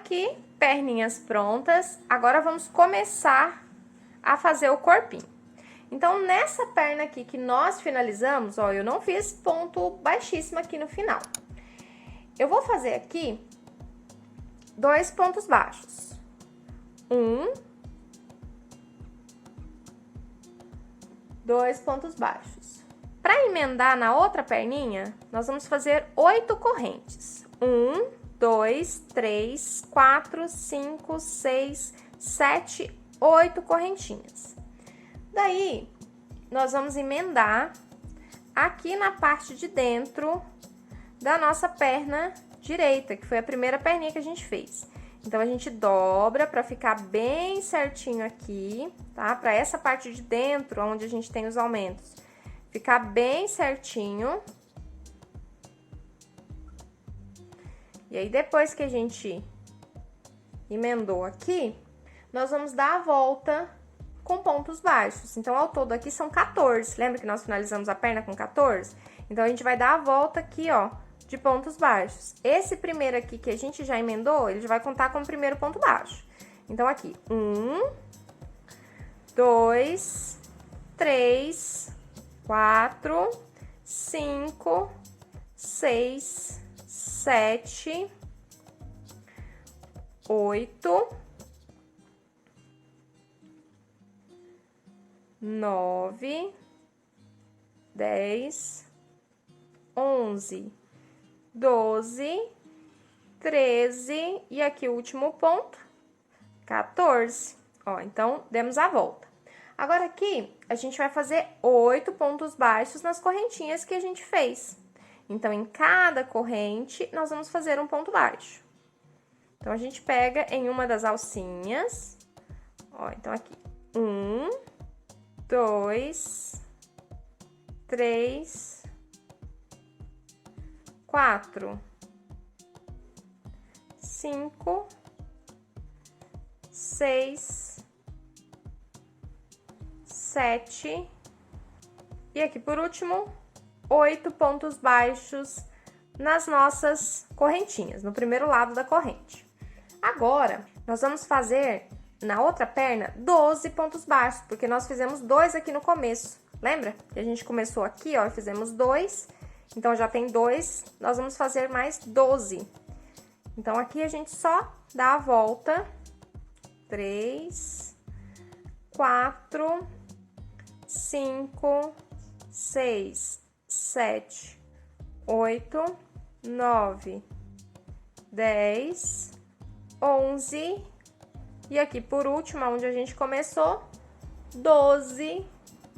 aqui, perninhas prontas. Agora, vamos começar a fazer o corpinho. Então, nessa perna aqui que nós finalizamos, ó, eu não fiz ponto baixíssimo aqui no final. Eu vou fazer aqui 2 pontos baixos. 2 pontos baixos. Para emendar na outra perninha, nós vamos fazer 8 correntes. 1, 2, 3, 4, 5, 6, 7, 8 correntinhas. Daí, nós vamos emendar aqui na parte de dentro da nossa perna direita, que foi a primeira perninha que a gente fez. Então, a gente dobra para ficar bem certinho aqui, tá? Para essa parte de dentro, onde a gente tem os aumentos, ficar bem certinho. E aí, depois que a gente emendou aqui, nós vamos dar a volta com pontos baixos. Então, ao todo aqui são 14. Lembra que nós finalizamos a perna com 14? Então, a gente vai dar a volta aqui, ó, de pontos baixos. Esse primeiro aqui que a gente já emendou, ele já vai contar como primeiro ponto baixo. Então, aqui, 1, 2, 3, 4, 5, 6, 7, 8, 9, 10, 11, 12, 13 e aqui o último ponto, 14. Ó, então, demos a volta. Agora, aqui, a gente vai fazer 8 pontos baixos nas correntinhas que a gente fez. Então, em cada corrente, nós vamos fazer um ponto baixo. Então, a gente pega em uma das alcinhas, ó, então aqui, 1, 2, 3, 4, 5, 6, 7 e aqui por último 8 pontos baixos nas nossas correntinhas, no primeiro lado da corrente. Agora, nós vamos fazer na outra perna 12 pontos baixos, porque nós fizemos 2 aqui no começo. Lembra? Que a gente começou aqui, ó, e fizemos 2. Então, já tem 2, nós vamos fazer mais 12. Então, aqui a gente só dá a volta. 3, 4, 5, 6, 7, 8, 9, 10, 11. E aqui, por último, onde a gente começou, 12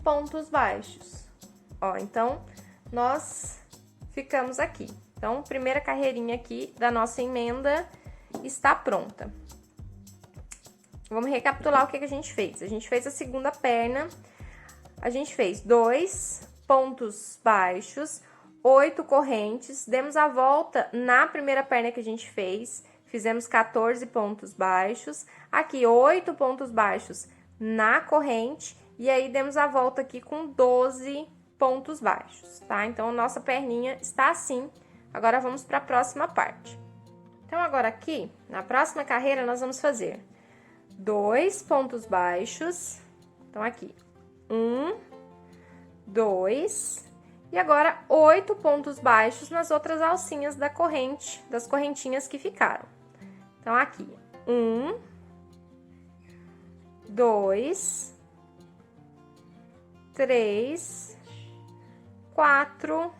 pontos baixos. Ó, então, nós ficamos aqui. Então, primeira carreirinha aqui da nossa emenda está pronta. Vamos recapitular o que a gente fez. A gente fez a segunda perna, a gente fez 2 pontos baixos, 8 correntes, demos a volta na primeira perna que a gente fez, fizemos 14 pontos baixos, aqui 8 pontos baixos na corrente, e aí demos a volta aqui com 12 pontos baixos, tá? Então, nossa perninha está assim. Agora, vamos para a próxima parte. Então, agora aqui, na próxima carreira, nós vamos fazer 2 pontos baixos. Então, aqui, 1, 2, e agora 8 pontos baixos nas outras alcinhas da corrente, das correntinhas que ficaram. Então, aqui, 1, 2, 3, 4,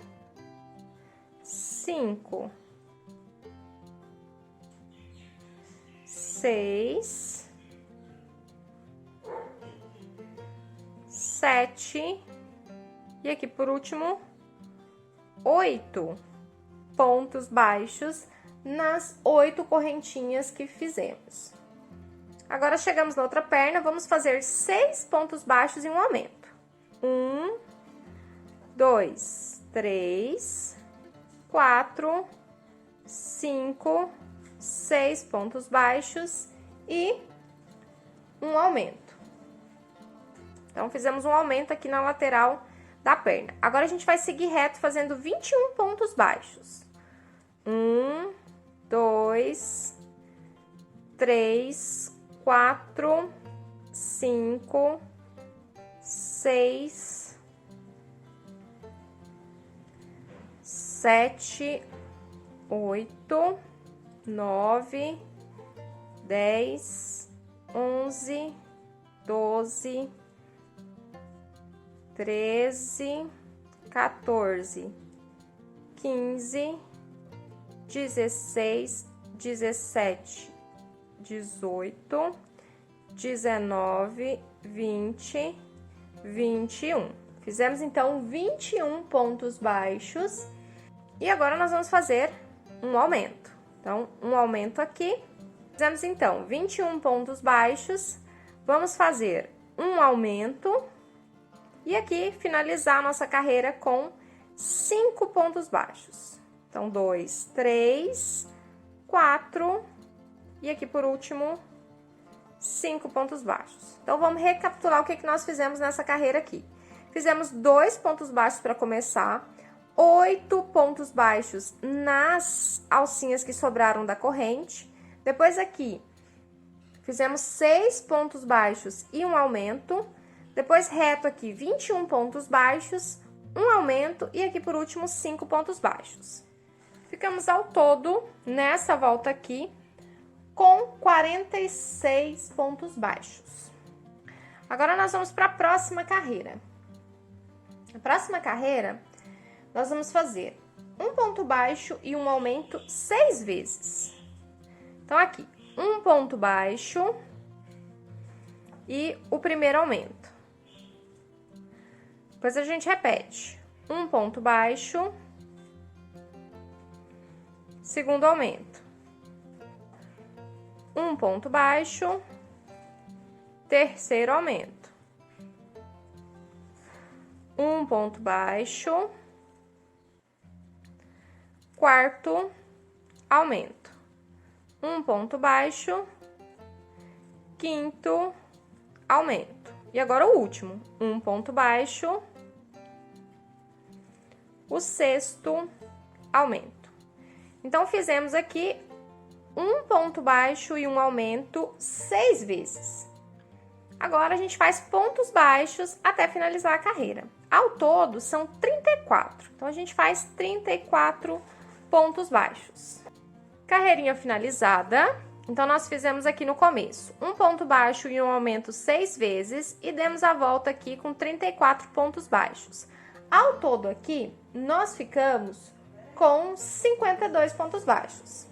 5, 6, 7 e aqui por último 8 pontos baixos nas 8 correntinhas que fizemos. Agora, chegamos na outra perna, vamos fazer 6 pontos baixos e um aumento. 1, 2, 3, 4, 5, 6 pontos baixos e um aumento. Então, fizemos um aumento aqui na lateral da perna. Agora, a gente vai seguir reto fazendo 21 pontos baixos. 1, 2, 3, 4, 5, 6, 7, 8, 9, 10, 11, 12, 13, 14, 15, 16, 17, 18, 19, 20, 21. Fizemos, então, 21 pontos baixos. E agora, nós vamos fazer um aumento. Então, um aumento aqui. Fizemos, então, 21 pontos baixos. Vamos fazer um aumento. E aqui, finalizar a nossa carreira com 5 pontos baixos. Então, 2, 3, 4 e aqui, por último, 5 pontos baixos. Então, vamos recapitular o que nós fizemos nessa carreira aqui. Fizemos 2 pontos baixos para começar, 8 pontos baixos nas alcinhas que sobraram da corrente. Depois, aqui, fizemos 6 pontos baixos e um aumento. Depois, reto aqui, 21 pontos baixos, um aumento e aqui, por último, 5 pontos baixos. Ficamos ao todo, nessa volta aqui, com 46 pontos baixos. Agora, nós vamos para a próxima carreira. A próxima carreira, nós vamos fazer um ponto baixo e um aumento 6 vezes. Então, aqui, um ponto baixo e o primeiro aumento. Depois, a gente repete. Um ponto baixo, segundo aumento. Um ponto baixo, terceiro aumento. Um ponto baixo, quarto aumento. Um ponto baixo, quinto aumento. E agora o último, um ponto baixo, o sexto aumento. Então, fizemos aqui um ponto baixo e um aumento 6 vezes. Agora, a gente faz pontos baixos até finalizar a carreira. Ao todo, são 34. Então, a gente faz 34 pontos baixos. Carreirinha finalizada. Então, nós fizemos aqui no começo um ponto baixo e um aumento 6 vezes e demos a volta aqui com 34 pontos baixos. Ao todo aqui, nós ficamos com 52 pontos baixos.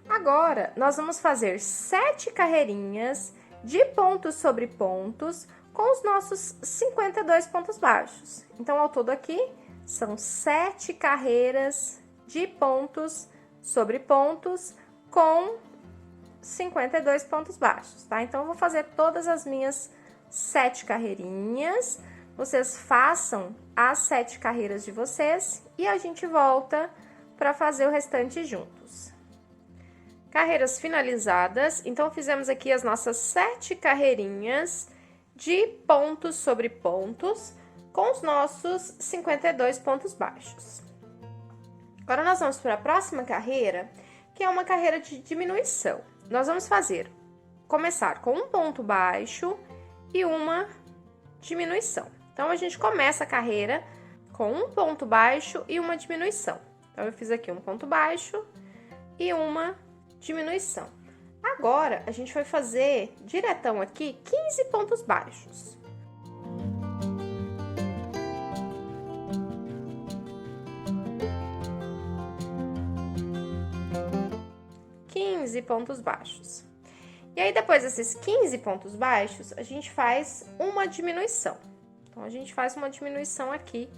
Agora, nós vamos fazer 7 carreirinhas de pontos sobre pontos com os nossos 52 pontos baixos. Então, ao todo aqui, são 7 carreiras de pontos sobre pontos com 52 pontos baixos, tá? Então, eu vou fazer todas as minhas 7 carreirinhas. Vocês façam as 7 carreiras de vocês e a gente volta para fazer o restante juntos. Carreiras finalizadas. Então, fizemos aqui as nossas 7 carreirinhas de pontos sobre pontos com os nossos 52 pontos baixos. Agora, nós vamos para a próxima carreira, que é uma carreira de diminuição. Nós vamos começar com um ponto baixo e uma diminuição. Então, a gente começa a carreira com um ponto baixo e uma diminuição. Então, eu fiz aqui um ponto baixo e uma diminuição. Agora, a gente vai fazer diretão aqui 15 pontos baixos. Pontos baixos. E aí, depois desses 15 pontos baixos, a gente faz uma diminuição. Então, a gente faz uma diminuição aqui,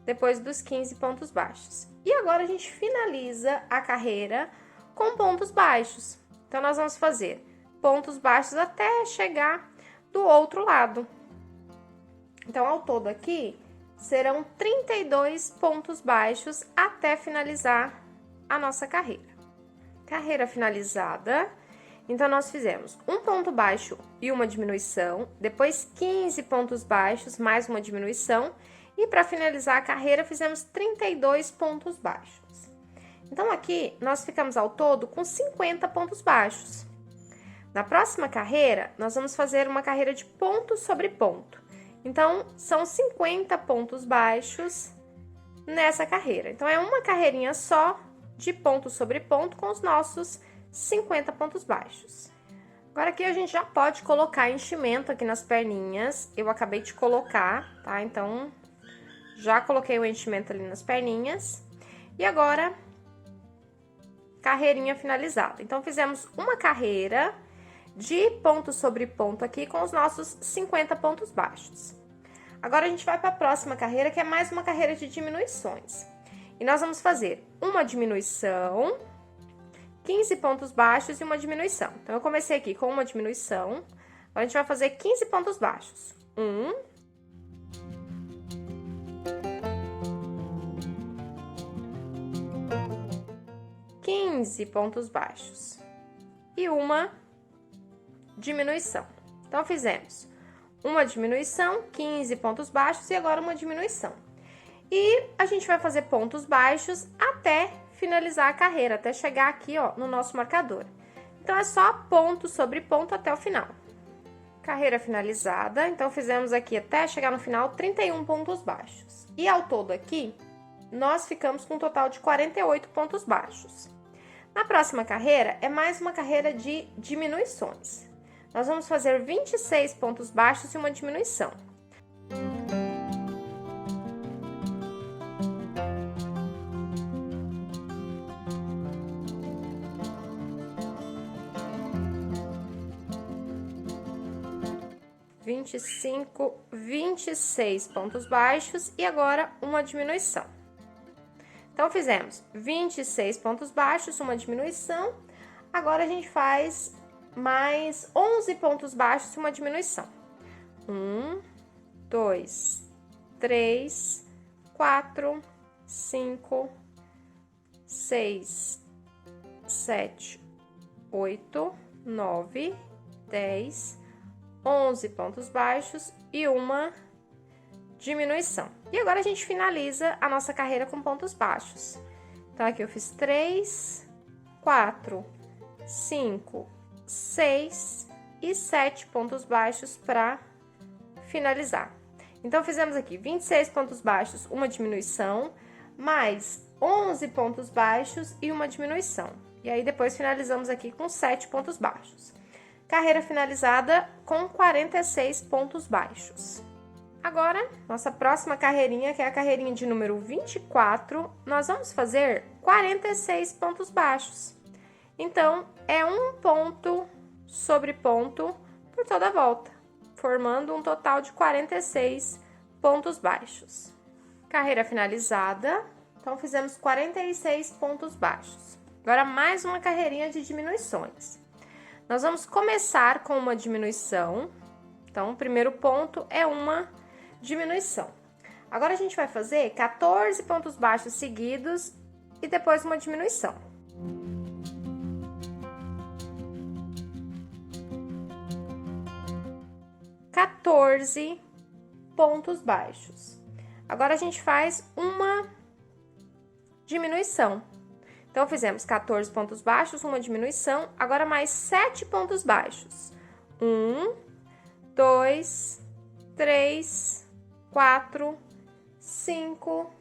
depois dos 15 pontos baixos. E agora, a gente finaliza a carreira com pontos baixos. Então, nós vamos fazer pontos baixos até chegar do outro lado. Então, ao todo aqui, serão 32 pontos baixos até finalizar a nossa carreira. Carreira finalizada. Então, nós fizemos um ponto baixo e uma diminuição, depois 15 pontos baixos, mais uma diminuição, e para finalizar a carreira, fizemos 32 pontos baixos. Então, aqui, nós ficamos ao todo com 50 pontos baixos. Na próxima carreira, nós vamos fazer uma carreira de ponto sobre ponto. Então, são 50 pontos baixos nessa carreira. Então, é uma carreirinha só de ponto sobre ponto com os nossos 50 pontos baixos. Agora, aqui a gente já pode colocar enchimento aqui nas perninhas. Eu acabei de colocar, tá? Então, já coloquei o enchimento ali nas perninhas. E agora, carreirinha finalizada. Então, fizemos uma carreira de ponto sobre ponto aqui com os nossos 50 pontos baixos. Agora, a gente vai para a próxima carreira, que é mais uma carreira de diminuições. E nós vamos fazer uma diminuição, 15 pontos baixos e uma diminuição. Então, eu comecei aqui com uma diminuição, agora a gente vai fazer 15 pontos baixos. 15 pontos baixos e uma diminuição. Então, fizemos uma diminuição, 15 pontos baixos e agora uma diminuição. E a gente vai fazer pontos baixos até finalizar a carreira, até chegar aqui, ó, no nosso marcador. Então, é só ponto sobre ponto até o final. Carreira finalizada, então fizemos aqui até chegar no final 31 pontos baixos. E ao todo aqui, nós ficamos com um total de 48 pontos baixos. Na próxima carreira, é mais uma carreira de diminuições. Nós vamos fazer 26 pontos baixos e uma diminuição. Vinte e cinco, 26 pontos baixos e agora uma diminuição. Então, fizemos 26 pontos baixos, uma diminuição. Agora, a gente faz mais 11 pontos baixos e uma diminuição. 1, 2, 3, 4, 5, 6, 7, 8, 9, 10, 11 pontos baixos e uma diminuição. E agora a gente finaliza a nossa carreira com pontos baixos. Então, aqui eu fiz 3, 4, 5, 6 e 7 pontos baixos para finalizar. Então, fizemos aqui 26 pontos baixos, uma diminuição, mais 11 pontos baixos e uma diminuição. E aí, depois finalizamos aqui com 7 pontos baixos. Carreira finalizada com 46 pontos baixos. Agora, nossa próxima carreirinha, que é a carreirinha de número 24, nós vamos fazer 46 pontos baixos. Então, é um ponto sobre ponto por toda a volta, formando um total de 46 pontos baixos. Carreira finalizada, então fizemos 46 pontos baixos. Agora, mais uma carreirinha de diminuições. Nós vamos começar com uma diminuição. Então, o primeiro ponto é uma diminuição. Agora, a gente vai fazer 14 pontos baixos seguidos e depois uma diminuição. Pontos baixos. Agora, a gente faz uma diminuição. Então, fizemos 14 pontos baixos, uma diminuição, agora mais 7 pontos baixos. 1, 2, 3, 4, 5,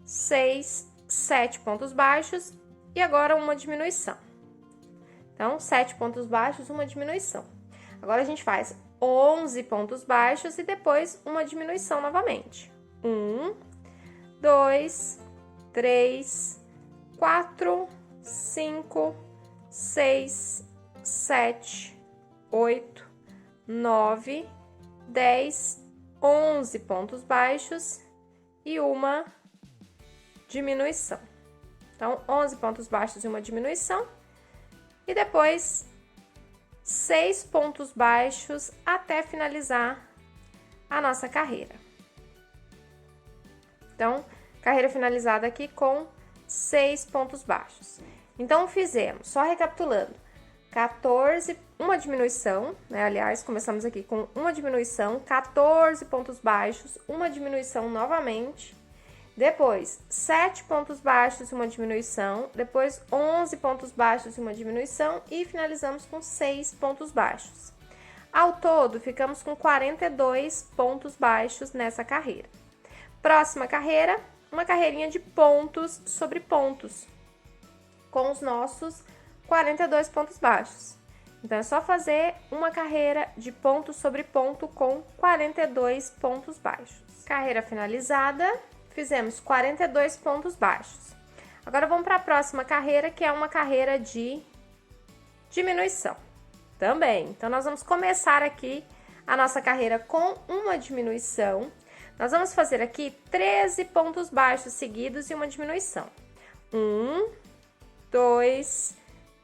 6, 7 pontos baixos e agora uma diminuição. Então, 7 pontos baixos, uma diminuição. Agora, a gente faz 11 pontos baixos e depois uma diminuição novamente. 1, 2, 3, 4, 5, 6, 7, 8, 9, 10, 11 pontos baixos e uma diminuição. Então, 11 pontos baixos e uma diminuição. E depois, 6 pontos baixos até finalizar a nossa carreira. Então, carreira finalizada aqui com 6 pontos baixos. Então, fizemos, só recapitulando, 14, uma diminuição, né? Aliás, começamos aqui com uma diminuição, 14 pontos baixos, uma diminuição novamente, Depois, 7 pontos baixos e uma diminuição. Depois, 11 pontos baixos e uma diminuição. E finalizamos com 6 pontos baixos. Ao todo, ficamos com 42 pontos baixos nessa carreira. Próxima carreira, uma carreirinha de pontos sobre pontos, com os nossos 42 pontos baixos. Então, é só fazer uma carreira de ponto sobre ponto com 42 pontos baixos. Carreira finalizada, fizemos 42 pontos baixos. Agora, vamos para a próxima carreira, que é uma carreira de diminuição também. Então, nós vamos começar aqui a nossa carreira com uma diminuição. Nós vamos fazer aqui 13 pontos baixos seguidos e uma diminuição. 1, 2,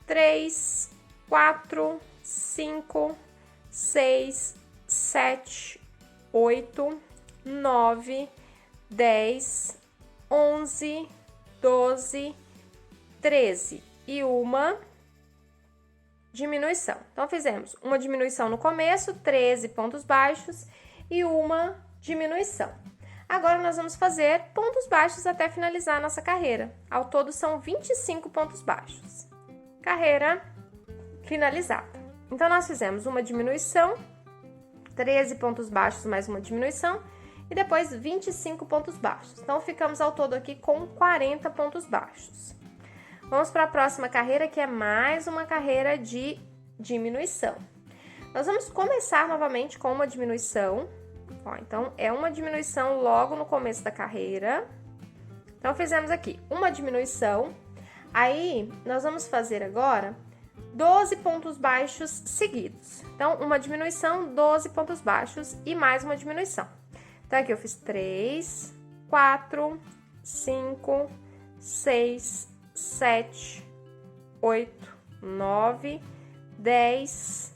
3, 4, 5, 6, 7, 8, 9, 10, 11, 12, 13 e uma diminuição. Então, fizemos uma diminuição no começo, 13 pontos baixos e uma diminuição. Agora, nós vamos fazer pontos baixos até finalizar a nossa carreira. Ao todo, são 25 pontos baixos. Carreira finalizada. Então, nós fizemos uma diminuição, 13 pontos baixos mais uma diminuição e depois 25 pontos baixos. Então, ficamos ao todo aqui com 40 pontos baixos. Vamos para a próxima carreira, que é mais uma carreira de diminuição. Nós vamos começar novamente com uma diminuição. Ó, então, é uma diminuição logo no começo da carreira. Então, fizemos aqui uma diminuição. Aí, nós vamos fazer agora 12 pontos baixos seguidos. Então, uma diminuição, 12 pontos baixos e mais uma diminuição. Então, aqui eu fiz 3, 4, 5, 6, 7, 8, 9, 10,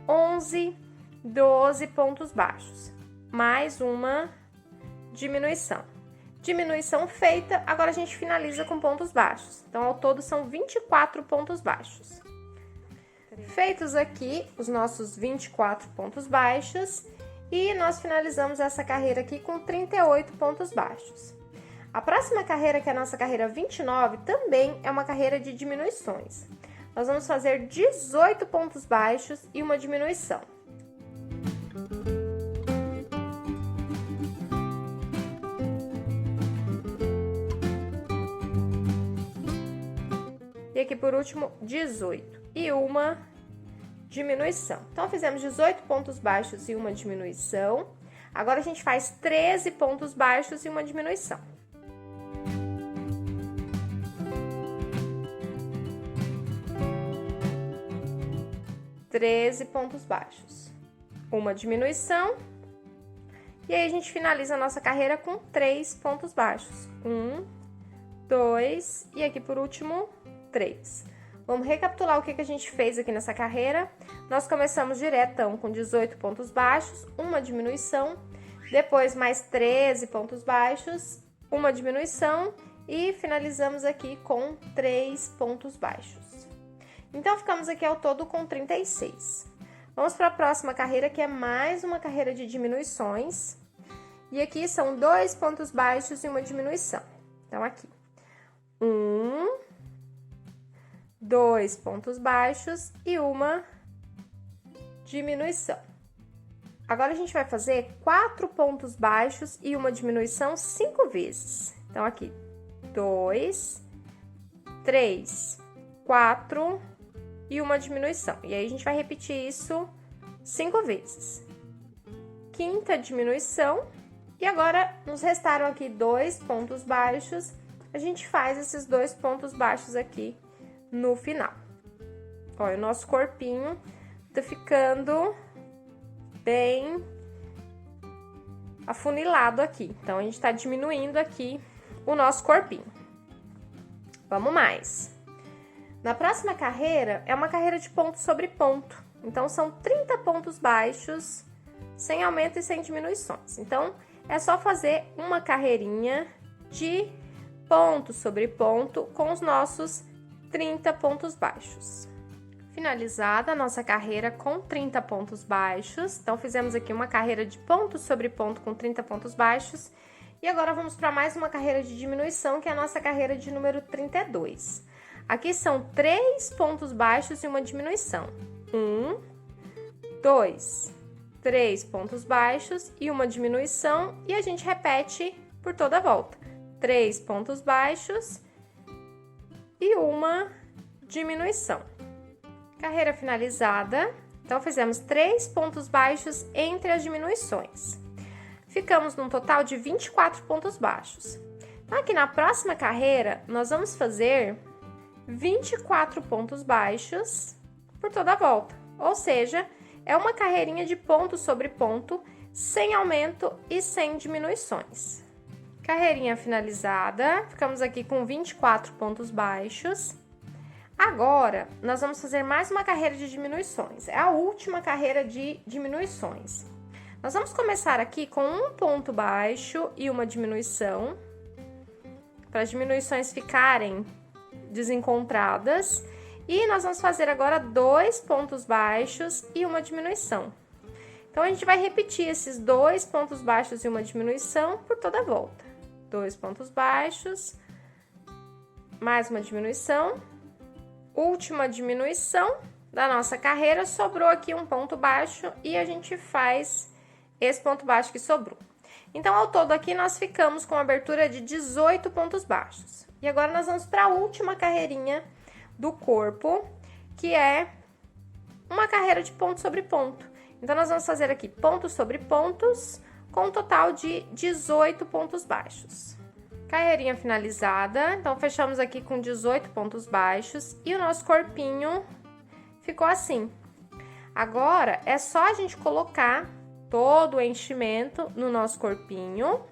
11, 12 pontos baixos. Mais uma diminuição. Diminuição feita, agora a gente finaliza com pontos baixos. Então, ao todo, são 24 pontos baixos. Feitos aqui os nossos 24 pontos baixos, e nós finalizamos essa carreira aqui com 38 pontos baixos. A próxima carreira, que é a nossa carreira 29, também é uma carreira de diminuições. Nós vamos fazer 18 pontos baixos e uma diminuição. E aqui, por último, 18 e uma diminuição. Então, fizemos 18 pontos baixos e uma diminuição. Agora, a gente faz 13 pontos baixos e uma diminuição. Treze pontos baixos, uma diminuição. E aí, a gente finaliza a nossa carreira com 3 pontos baixos. 1, 2 e aqui, por último, 3. Vamos recapitular o que a gente fez aqui nessa carreira. Nós começamos diretão com 18 pontos baixos, uma diminuição, depois mais 13 pontos baixos, uma diminuição e finalizamos aqui com 3 pontos baixos. Então, ficamos aqui ao todo com 36. Vamos para a próxima carreira, que é mais uma carreira de diminuições. E aqui são 2 pontos baixos e uma diminuição. Então, aqui, 1, 2 pontos baixos e uma diminuição. Agora, a gente vai fazer 4 pontos baixos e uma diminuição 5 vezes. Então, aqui, 2, 3, 4 e uma diminuição. E aí, a gente vai repetir isso 5 vezes. Quinta diminuição. E agora, nos restaram aqui 2 pontos baixos. A gente faz esses 2 pontos baixos aqui no final. Olha, o nosso corpinho tá ficando bem afunilado aqui. Então, a gente tá diminuindo aqui o nosso corpinho. Vamos mais. Na próxima carreira, é uma carreira de ponto sobre ponto. Então, são 30 pontos baixos, sem aumento e sem diminuições. Então, é só fazer uma carreirinha de ponto sobre ponto com os nossos 30 pontos baixos. Finalizada a nossa carreira com 30 pontos baixos. Então, fizemos aqui uma carreira de ponto sobre ponto com 30 pontos baixos. E agora vamos para mais uma carreira de diminuição, que é a nossa carreira de número 32. Aqui são 3 pontos baixos e uma diminuição. 1, 2, 3 pontos baixos e uma diminuição, e a gente repete por toda a volta. 3 pontos baixos e uma diminuição. Carreira finalizada. Então, fizemos 3 pontos baixos entre as diminuições. Ficamos num total de 24 pontos baixos. Então, aqui na próxima carreira, nós vamos fazer 24 pontos baixos por toda a volta. Ou seja, é uma carreirinha de ponto sobre ponto, sem aumento e sem diminuições. Carreirinha finalizada, ficamos aqui com 24 pontos baixos. Agora, nós vamos fazer mais uma carreira de diminuições. É a última carreira de diminuições. Nós vamos começar aqui com um ponto baixo e uma diminuição, para as diminuições ficarem desencontradas. E nós vamos fazer agora 2 pontos baixos e uma diminuição. Então, a gente vai repetir esses 2 pontos baixos e uma diminuição por toda a volta. 2 pontos baixos, mais uma diminuição, última diminuição da nossa carreira, sobrou aqui um ponto baixo e a gente faz esse ponto baixo que sobrou. Então, ao todo aqui, nós ficamos com abertura de 18 pontos baixos. E agora, nós vamos para a última carreirinha do corpo, que é uma carreira de ponto sobre ponto. Então, nós vamos fazer aqui pontos sobre pontos, com um total de 18 pontos baixos. Carreirinha finalizada. Então, fechamos aqui com 18 pontos baixos e o nosso corpinho ficou assim. Agora, é só a gente colocar todo o enchimento no nosso corpinho,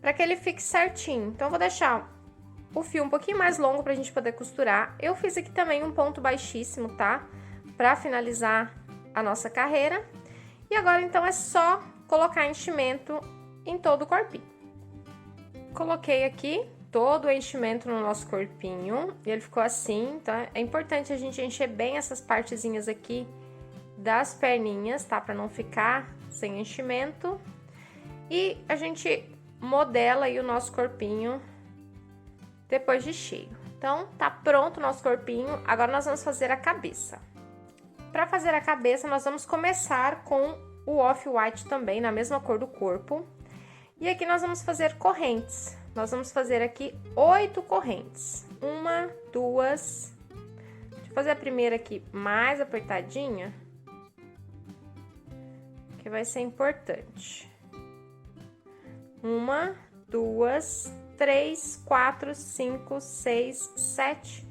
para que ele fique certinho. Então, eu vou deixar o fio um pouquinho mais longo pra gente poder costurar. Eu fiz aqui também um ponto baixíssimo, tá? Pra finalizar a nossa carreira. E agora, então, é só colocar enchimento em todo o corpinho. Coloquei aqui todo o enchimento no nosso corpinho e ele ficou assim. Então, é importante a gente encher bem essas partezinhas aqui das perninhas, tá? Pra não ficar sem enchimento. E a gente modela aí o nosso corpinho depois de cheio. Então, tá pronto o nosso corpinho. Agora, nós vamos fazer a cabeça. Para fazer a cabeça, nós vamos começar com o off-white também, na mesma cor do corpo. E aqui nós vamos fazer correntes. Nós vamos fazer aqui 8 correntes. 1, 2... Deixa eu fazer a primeira aqui mais apertadinha, que vai ser importante. 1, 2, 3, 4, 5, 6, 7,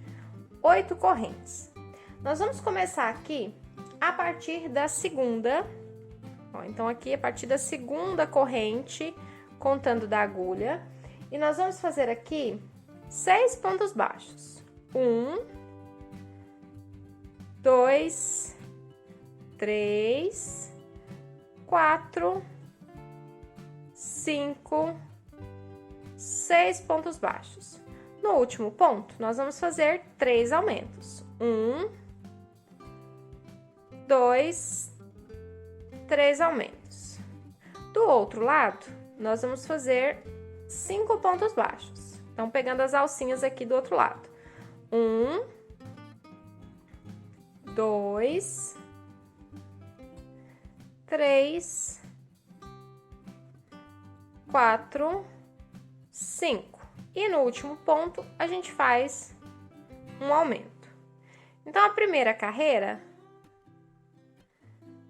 8 correntes. Nós vamos começar aqui a partir da segunda. Ó, então, aqui a partir da segunda corrente, contando da agulha. E nós vamos fazer aqui 6 pontos baixos. 1, 2, 3, 4, 5, 6 pontos baixos. No último ponto, nós vamos fazer 3 aumentos. 1, 2, 3 aumentos. Do outro lado, nós vamos fazer 5 pontos baixos. Então, pegando as alcinhas aqui do outro lado. 1, 2, 3, 4, 5. E no último ponto, a gente faz um aumento. Então, a primeira carreira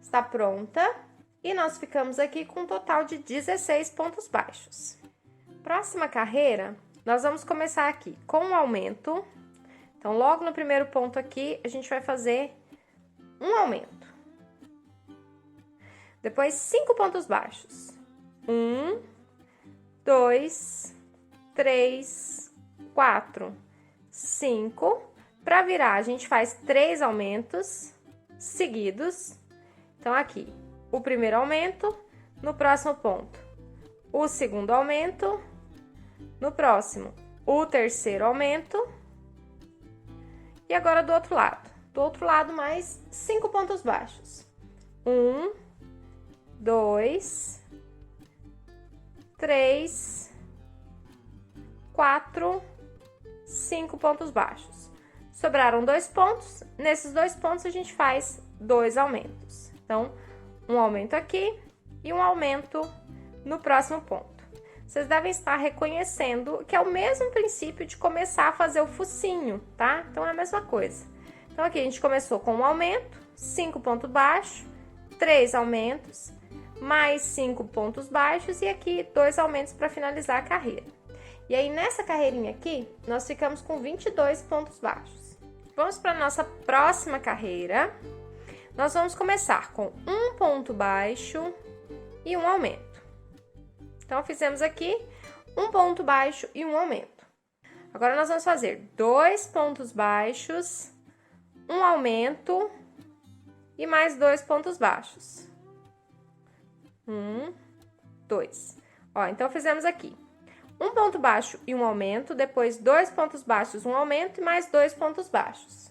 está pronta e nós ficamos aqui com um total de 16 pontos baixos. Próxima carreira, nós vamos começar aqui com um aumento. Então, logo no primeiro ponto aqui, a gente vai fazer um aumento. Depois, 5 pontos baixos. 1, 2, 3, 4, 5. Para virar, a gente faz 3 aumentos seguidos. Então, aqui, o primeiro aumento, no próximo ponto, o segundo aumento, no próximo, o terceiro aumento. E agora, do outro lado. Do outro lado, mais 5 pontos baixos. 1, 2, 3, 4, 5 pontos baixos. Sobraram 2 pontos, nesses 2 pontos a gente faz 2 aumentos. Então, um aumento aqui e um aumento no próximo ponto. Vocês devem estar reconhecendo que é o mesmo princípio de começar a fazer o focinho, tá? Então, é a mesma coisa. Então, aqui a gente começou com um aumento, 5 pontos baixos, 3 aumentos, mais 5 pontos baixos e aqui 2 aumentos para finalizar a carreira. E aí, nessa carreirinha aqui, nós ficamos com 22 pontos baixos. Vamos para a nossa próxima carreira. Nós vamos começar com um ponto baixo e um aumento. Então, fizemos aqui um ponto baixo e um aumento. Agora, nós vamos fazer 2 pontos baixos, um aumento e mais 2 pontos baixos. 1, 2. Ó, então, fizemos aqui um ponto baixo e um aumento, depois 2 pontos baixos, um aumento e mais 2 pontos baixos.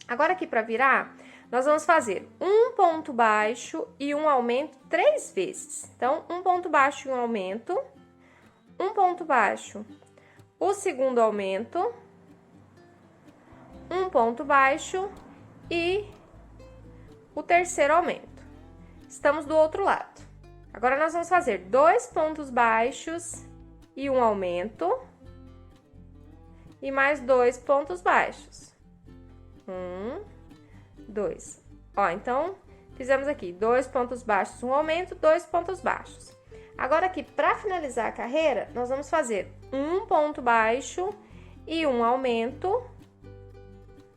Agora, aqui para virar, nós vamos fazer um ponto baixo e um aumento 3 vezes. Então, um ponto baixo e um aumento, um ponto baixo, o segundo aumento, um ponto baixo e o terceiro aumento. Estamos do outro lado. Agora, nós vamos fazer 2 pontos baixos e um aumento e mais 2 pontos baixos. 1, 2. Ó, então, fizemos aqui 2 pontos baixos, um aumento, 2 pontos baixos. Agora, aqui, para finalizar a carreira, nós vamos fazer um ponto baixo e um aumento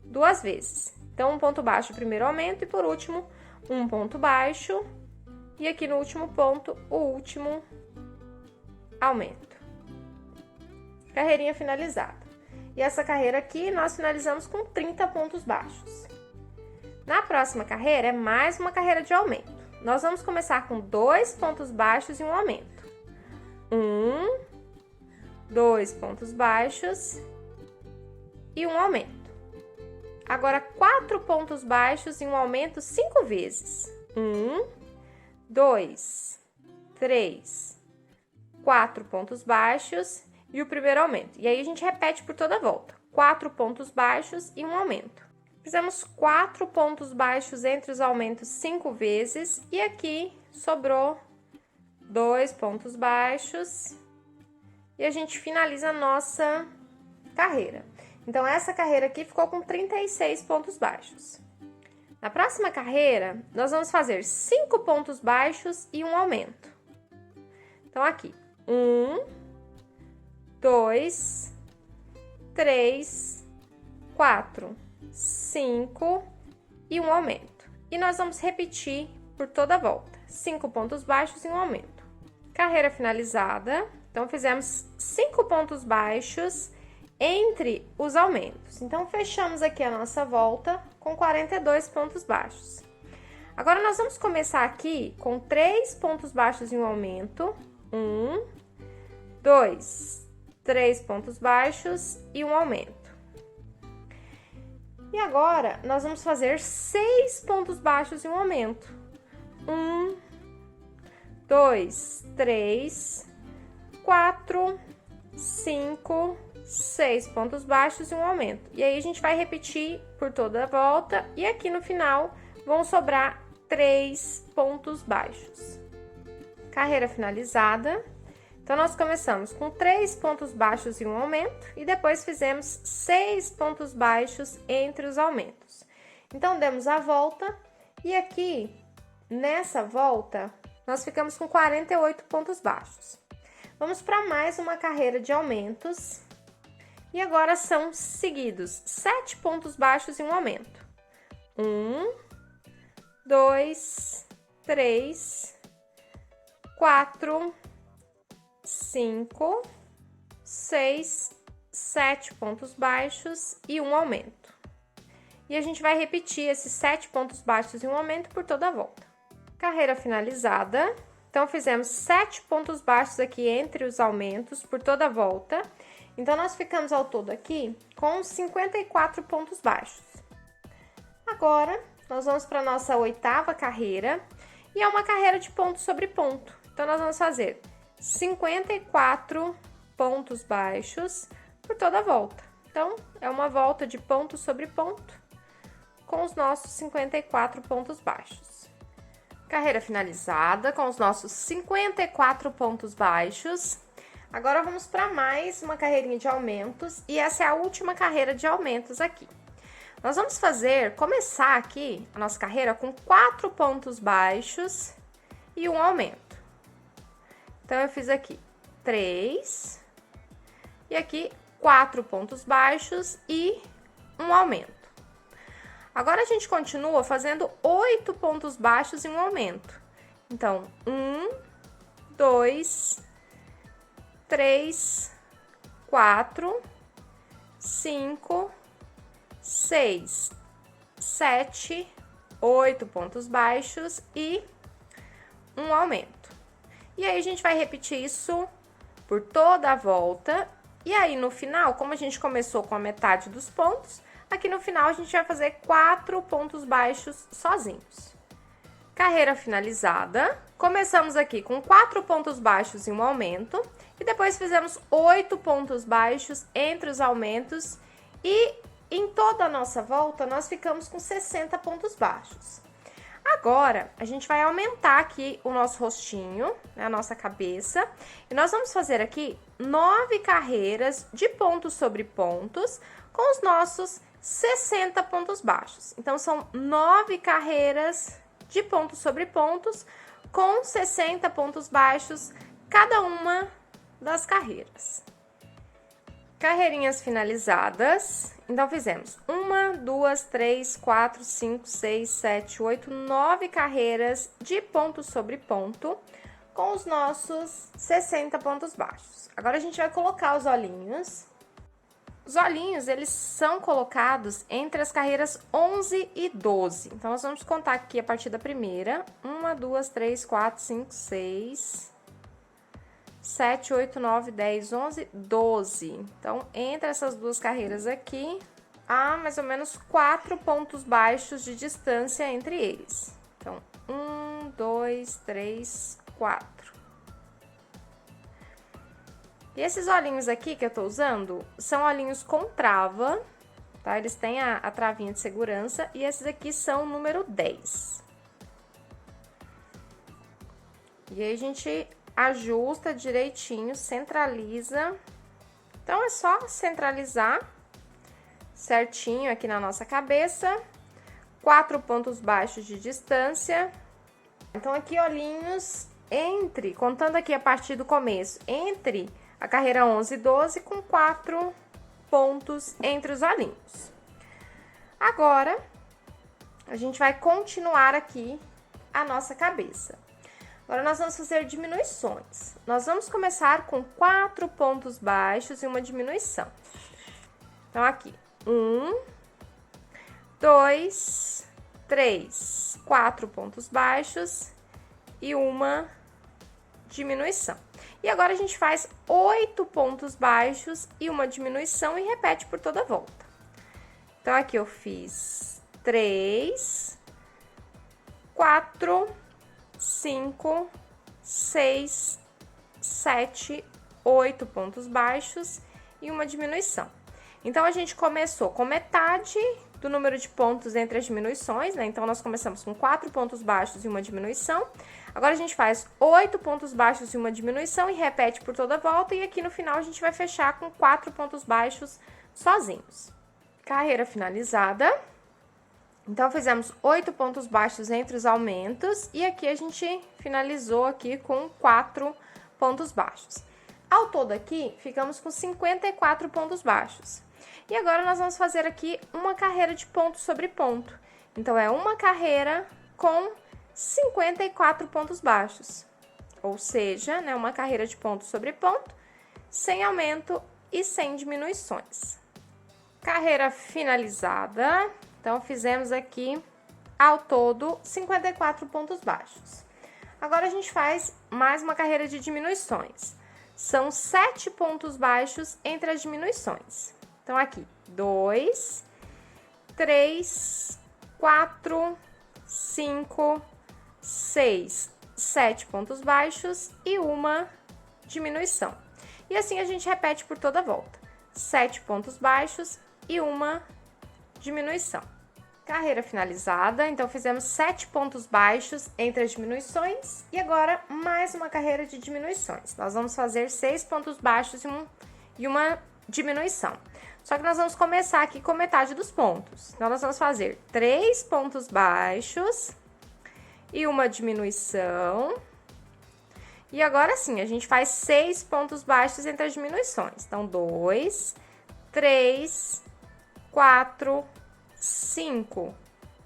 2 vezes. Então, um ponto baixo, primeiro aumento e, por último, um ponto baixo. E aqui no último ponto, o último aumento. Carreirinha finalizada. E essa carreira aqui, nós finalizamos com 30 pontos baixos. Na próxima carreira, é mais uma carreira de aumento. Nós vamos começar com 2 pontos baixos e um aumento. 1, 2 pontos baixos e um aumento. Agora, 4 pontos baixos e um aumento 5 vezes. 1, 2, 3, 4 pontos baixos e o primeiro aumento. E aí, a gente repete por toda a volta. 4 pontos baixos e um aumento. Fizemos 4 pontos baixos entre os aumentos 5 vezes. E aqui, sobrou 2 pontos baixos. E a gente finaliza a nossa carreira. Então, essa carreira aqui ficou com 36 pontos baixos. Na próxima carreira, nós vamos fazer 5 pontos baixos e um aumento. Então, aqui, 1, 2, 3, 4, 5 e um aumento. E nós vamos repetir por toda a volta. 5 pontos baixos e um aumento. Carreira finalizada. Então, fizemos 5 pontos baixos entre os aumentos. Então, fechamos aqui a nossa volta com 42 pontos baixos. Agora, nós vamos começar aqui com 3 pontos baixos e um aumento. 1, 2, 3 pontos baixos e um aumento. E agora, nós vamos fazer 6 pontos baixos e um aumento. 1, 2, 3, 4, 5, 6 pontos baixos e um aumento. E aí, a gente vai repetir por toda a volta. E aqui no final, vão sobrar 3 pontos baixos. Carreira finalizada. Então, nós começamos com 3 pontos baixos e um aumento. E depois fizemos 6 pontos baixos entre os aumentos. Então, demos a volta. E aqui, nessa volta, nós ficamos com 48 pontos baixos. Vamos para mais uma carreira de aumentos. E agora são seguidos 7 pontos baixos e um aumento. 1, 2, 3, 4, 5, 6, 7 pontos baixos e um aumento. E a gente vai repetir esses 7 pontos baixos e um aumento por toda a volta. Carreira finalizada. Então, fizemos 7 pontos baixos aqui entre os aumentos por toda a volta. Então, nós ficamos ao todo aqui com 54 pontos baixos. Agora, nós vamos para a nossa 8ª carreira, e é uma carreira de ponto sobre ponto. Então, nós vamos fazer 54 pontos baixos por toda a volta. Então, é uma volta de ponto sobre ponto com os nossos 54 pontos baixos. Carreira finalizada com os nossos 54 pontos baixos. Agora, vamos para mais uma carreirinha de aumentos e essa é a última carreira de aumentos aqui. Nós vamos começar aqui a nossa carreira com 4 pontos baixos e um aumento. Então, eu fiz aqui 3 e aqui 4 pontos baixos e um aumento. Agora, a gente continua fazendo 8 pontos baixos e um aumento. Então, 1, 2, 3, 4, 5, 6, 7, 8 pontos baixos e um aumento. E aí, a gente vai repetir isso por toda a volta. E aí, no final, como a gente começou com a metade dos pontos, aqui no final a gente vai fazer 4 pontos baixos sozinhos. Carreira finalizada. Começamos aqui com 4 pontos baixos e um aumento. E depois fizemos 8 pontos baixos entre os aumentos. E em toda a nossa volta, nós ficamos com 60 pontos baixos. Agora, a gente vai aumentar aqui o nosso rostinho, né, a nossa cabeça. E nós vamos fazer aqui 9 carreiras de pontos sobre pontos com os nossos 60 pontos baixos. Então, são 9 carreiras de pontos sobre pontos com 60 pontos baixos cada uma das carreiras. Carreirinhas finalizadas. Então, fizemos 1, 2, 3, 4, 5, 6, 7, 8, 9 carreiras de ponto sobre ponto com os nossos 60 pontos baixos. Agora, a gente vai colocar os olhinhos. Os olhinhos, eles são colocados entre as carreiras 11 e 12. Então, nós vamos contar aqui a partir da primeira. 1, 2, 3, 4, 5, 6... 7, 8, 9, 10, 11, 12. Então, entre essas duas carreiras aqui, há mais ou menos 4 pontos baixos de distância entre eles. Então, 1, 2, 3, 4. E esses olhinhos aqui que eu tô usando são olhinhos com trava, tá? Eles têm a travinha de segurança e esses aqui são o número 10. E aí, a gente ajusta direitinho, centraliza. Então, é só centralizar certinho aqui na nossa cabeça. 4 pontos baixos de distância. Então, aqui, olhinhos contando aqui a partir do começo, entre a carreira 11 e 12, com 4 pontos entre os olhinhos. Agora, a gente vai continuar aqui a nossa cabeça. Agora, nós vamos fazer diminuições. Nós vamos começar com 4 pontos baixos e uma diminuição. Então, aqui, 1, 2, 3, 4 pontos baixos e uma diminuição. E agora, a gente faz 8 pontos baixos e uma diminuição e repete por toda a volta. Então, aqui eu fiz 3, 4, 5, 6, 7, 8 pontos baixos e uma diminuição. Então, a gente começou com metade do número de pontos entre as diminuições, né? Então, nós começamos com 4 pontos baixos e uma diminuição. Agora, a gente faz 8 pontos baixos e uma diminuição e repete por toda a volta. E aqui no final, a gente vai fechar com 4 pontos baixos sozinhos. Carreira finalizada. Então, fizemos 8 pontos baixos entre os aumentos e aqui a gente finalizou aqui com 4 pontos baixos. Ao todo aqui, ficamos com 54 pontos baixos. E agora, nós vamos fazer aqui uma carreira de ponto sobre ponto. Então, é uma carreira com 54 pontos baixos. Ou seja, né, uma carreira de ponto sobre ponto, sem aumento e sem diminuições. Carreira finalizada. Então, fizemos aqui, ao todo, 54 pontos baixos. Agora, a gente faz mais uma carreira de diminuições. São 7 pontos baixos entre as diminuições. Então, aqui, 2, 3, 4, 5, 6, 7 pontos baixos e uma diminuição. E assim a gente repete por toda a volta. 7 pontos baixos e uma diminuição. Carreira finalizada, então fizemos 7 pontos baixos entre as diminuições e agora mais uma carreira de diminuições. Nós vamos fazer 6 pontos baixos e uma diminuição. Só que nós vamos começar aqui com metade dos pontos. Então, nós vamos fazer 3 pontos baixos e uma diminuição. E agora sim, a gente faz 6 pontos baixos entre as diminuições. Então, 2, 3, 4, 5,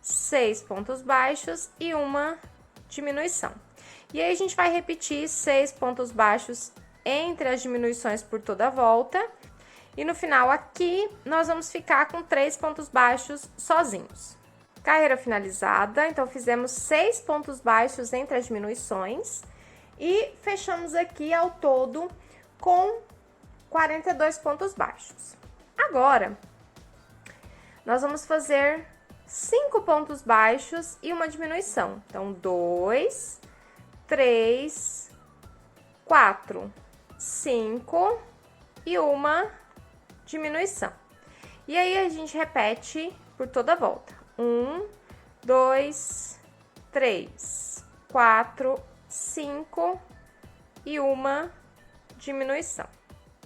6 pontos baixos e uma diminuição. E aí, a gente vai repetir 6 pontos baixos entre as diminuições por toda a volta. E no final aqui, nós vamos ficar com 3 pontos baixos sozinhos. Carreira finalizada, então fizemos 6 pontos baixos entre as diminuições. E fechamos aqui ao todo com 42 pontos baixos. Agora, nós vamos fazer 5 pontos baixos e uma diminuição. Então, 2, 3, 4, 5 e uma diminuição. E aí, a gente repete por toda a volta. 1, 2, 3, 4, 5 e uma diminuição.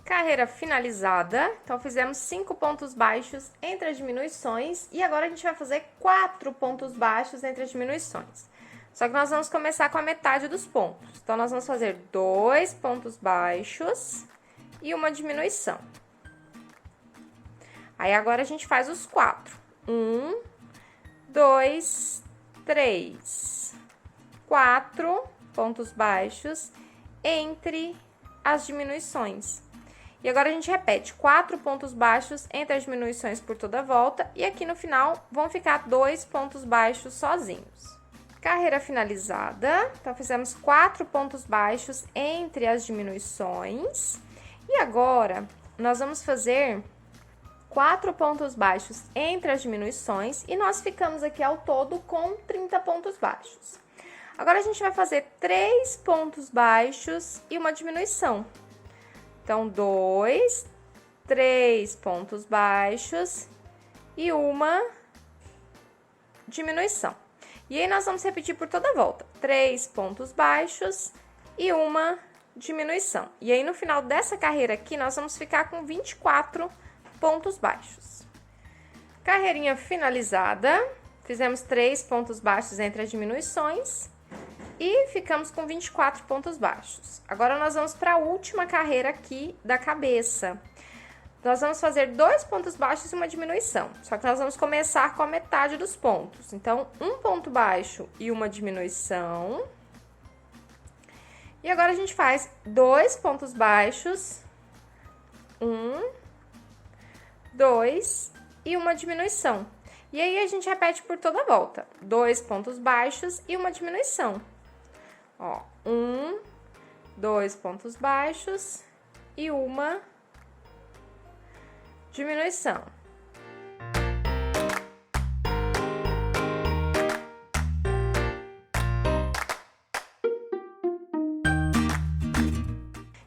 Carreira finalizada, então fizemos 5 pontos baixos entre as diminuições e agora a gente vai fazer 4 pontos baixos entre as diminuições. Só que nós vamos começar com a metade dos pontos. Então, nós vamos fazer 2 pontos baixos e uma diminuição. Aí, agora a gente faz os 4. 1, 2, 3, 4 pontos baixos entre as diminuições. E agora a gente repete 4 pontos baixos entre as diminuições por toda a volta e aqui no final vão ficar 2 pontos baixos sozinhos. Carreira finalizada, então fizemos 4 pontos baixos entre as diminuições e agora nós vamos fazer 4 pontos baixos entre as diminuições e nós ficamos aqui ao todo com 30 pontos baixos. Agora, a gente vai fazer 3 pontos baixos e uma diminuição. Então, 2, 3 pontos baixos e uma diminuição. E aí, nós vamos repetir por toda a volta. 3 pontos baixos e uma diminuição. E aí, no final dessa carreira aqui, nós vamos ficar com 24 pontos baixos. Carreirinha finalizada. Fizemos 3 pontos baixos entre as diminuições. E ficamos com 24 pontos baixos. Agora, nós vamos para a última carreira aqui da cabeça. Nós vamos fazer 2 pontos baixos e uma diminuição. Só que nós vamos começar com a metade dos pontos. Então, 1 ponto baixo e uma diminuição. E agora, a gente faz 2 pontos baixos. 1, 2 e uma diminuição. E aí, a gente repete por toda a volta. 2 pontos baixos e uma diminuição. Ó, 1, 2 pontos baixos e uma diminuição.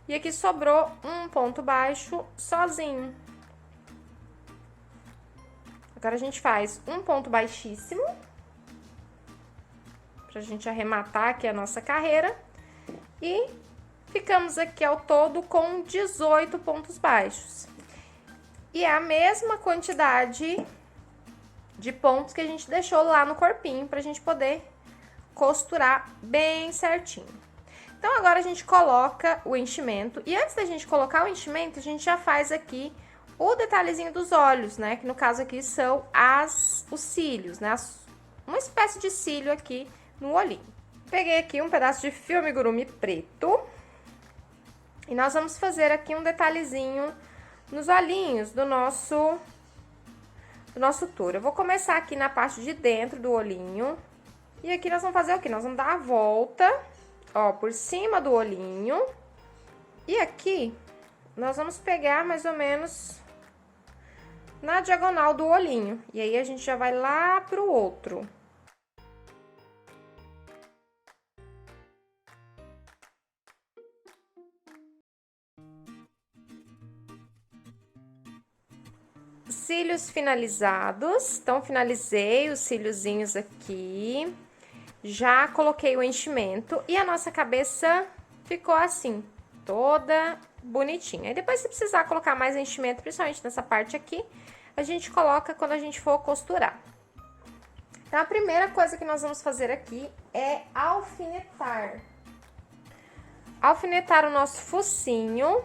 E aqui sobrou um ponto baixo sozinho. Agora, a gente faz um ponto baixíssimo. Pra gente arrematar aqui a nossa carreira. E ficamos aqui ao todo com 18 pontos baixos. E é a mesma quantidade de pontos que a gente deixou lá no corpinho pra gente poder costurar bem certinho. Então, agora a gente coloca o enchimento. E antes da gente colocar o enchimento, a gente já faz aqui o detalhezinho dos olhos, né? Que no caso aqui são os cílios, né? Uma espécie de cílio aqui no olhinho. Peguei aqui um pedaço de fio amigurumi preto. E nós vamos fazer aqui um detalhezinho nos olhinhos do nosso touro. Eu vou começar aqui na parte de dentro do olhinho. E aqui nós vamos fazer o quê? Nós vamos dar a volta, ó, por cima do olhinho. E aqui, nós vamos pegar mais ou menos na diagonal do olhinho. E aí, a gente já vai lá pro outro. cílios finalizados. Então, finalizei os cíliozinhos aqui. Já coloquei o enchimento e a nossa cabeça ficou assim, toda bonitinha. E depois, se precisar colocar mais enchimento, principalmente nessa parte aqui, a gente coloca quando a gente for costurar. Então, a primeira coisa que nós vamos fazer aqui é alfinetar. Alfinetar o nosso focinho.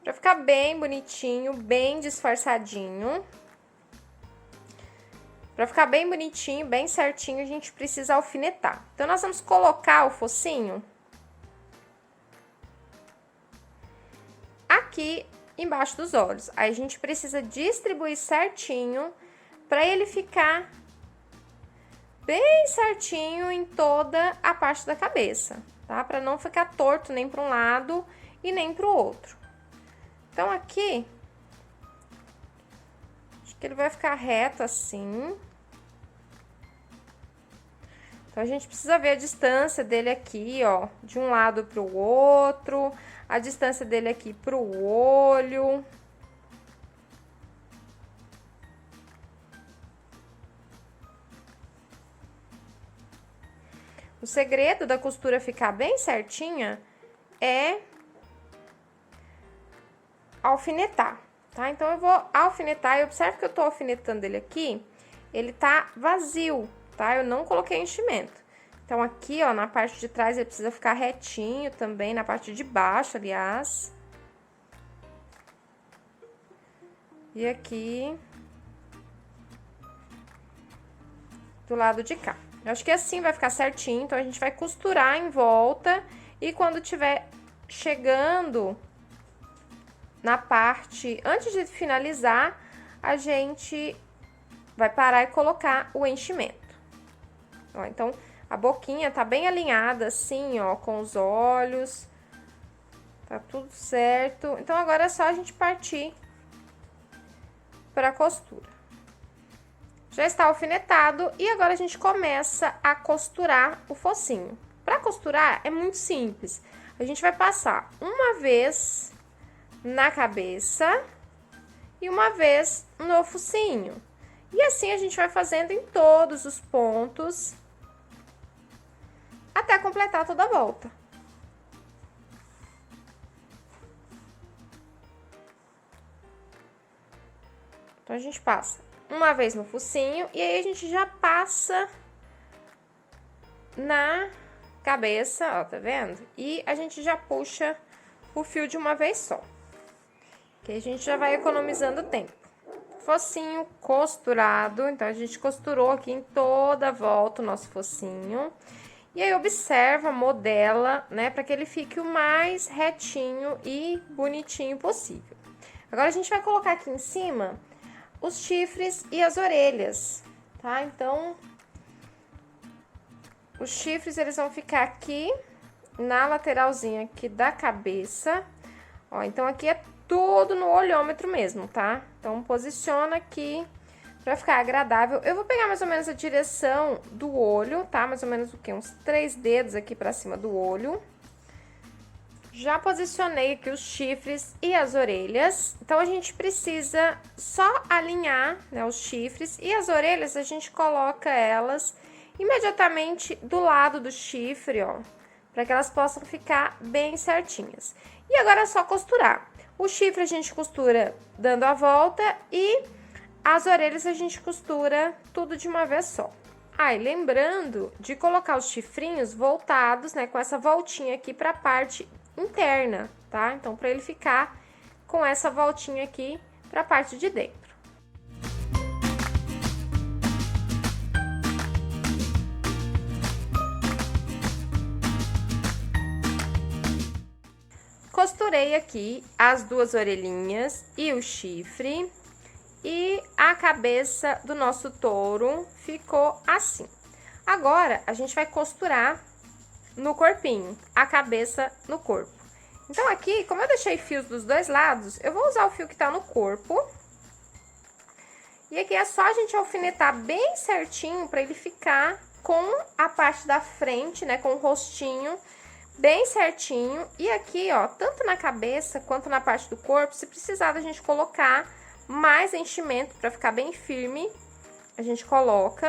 Pra ficar bem bonitinho, bem disfarçadinho. Pra ficar bem bonitinho, bem certinho, a gente precisa alfinetar. Então, nós vamos colocar o focinho aqui embaixo dos olhos. Aí, a gente precisa distribuir certinho pra ele ficar bem certinho em toda a parte da cabeça, tá? Pra não ficar torto nem pra um lado e nem pro outro. Então, aqui, acho que ele vai ficar reto assim. Então, a gente precisa ver a distância dele aqui, ó, de um lado pro outro, a distância dele aqui pro olho. O segredo da costura ficar bem certinha é alfinetar, tá? Então, eu vou alfinetar e observe que eu tô alfinetando ele aqui, ele tá vazio, tá? Eu não coloquei enchimento. Então, aqui, ó, na parte de trás ele precisa ficar retinho também, na parte de baixo, aliás. E aqui do lado de cá. Eu acho que assim vai ficar certinho, então a gente vai costurar em volta e quando tiver chegando na parte, antes de finalizar, a gente vai parar e colocar o enchimento. Ó, então, a boquinha tá bem alinhada assim, ó, com os olhos. Tá tudo certo. Então, agora é só a gente partir pra costura. Já está alfinetado e agora a gente começa a costurar o focinho. Pra costurar é muito simples. A gente vai passar uma vez na cabeça e uma vez no focinho. E assim a gente vai fazendo em todos os pontos até completar toda a volta. Então, a gente passa uma vez no focinho e aí a gente já passa na cabeça, ó, tá vendo? E a gente já puxa o fio de uma vez só. Que a gente já vai economizando tempo. Focinho costurado, então a gente costurou aqui em toda a volta o nosso focinho. E aí, observa, modela, né, para que ele fique o mais retinho e bonitinho possível. Agora, a gente vai colocar aqui em cima os chifres e as orelhas, tá? Então, os chifres, eles vão ficar aqui na lateralzinha aqui da cabeça. Ó, então, aqui é tudo no olhômetro mesmo, tá? Então, posiciona aqui pra ficar agradável. Eu vou pegar mais ou menos a direção do olho, tá? Mais ou menos o quê? Uns 3 dedos aqui pra cima do olho. Já posicionei aqui os chifres e as orelhas. Então, a gente precisa só alinhar, né, os chifres e as orelhas, a gente coloca elas imediatamente do lado do chifre, ó, pra que elas possam ficar bem certinhas. E agora é só costurar. O chifre a gente costura dando a volta e as orelhas a gente costura tudo de uma vez só. Ah, e lembrando de colocar os chifrinhos voltados, né, com essa voltinha aqui pra parte interna, tá? Então, pra ele ficar com essa voltinha aqui pra parte de dentro. Costurei aqui as 2 orelhinhas e o chifre e a cabeça do nosso touro ficou assim. Agora, a gente vai costurar no corpinho, a cabeça no corpo. Então, aqui, como eu deixei fios dos dois lados, eu vou usar o fio que tá no corpo. E aqui é só a gente alfinetar bem certinho pra ele ficar com a parte da frente, né, com o rostinho bem certinho. E aqui, ó, tanto na cabeça quanto na parte do corpo, se precisar da gente colocar mais enchimento pra ficar bem firme, a gente coloca.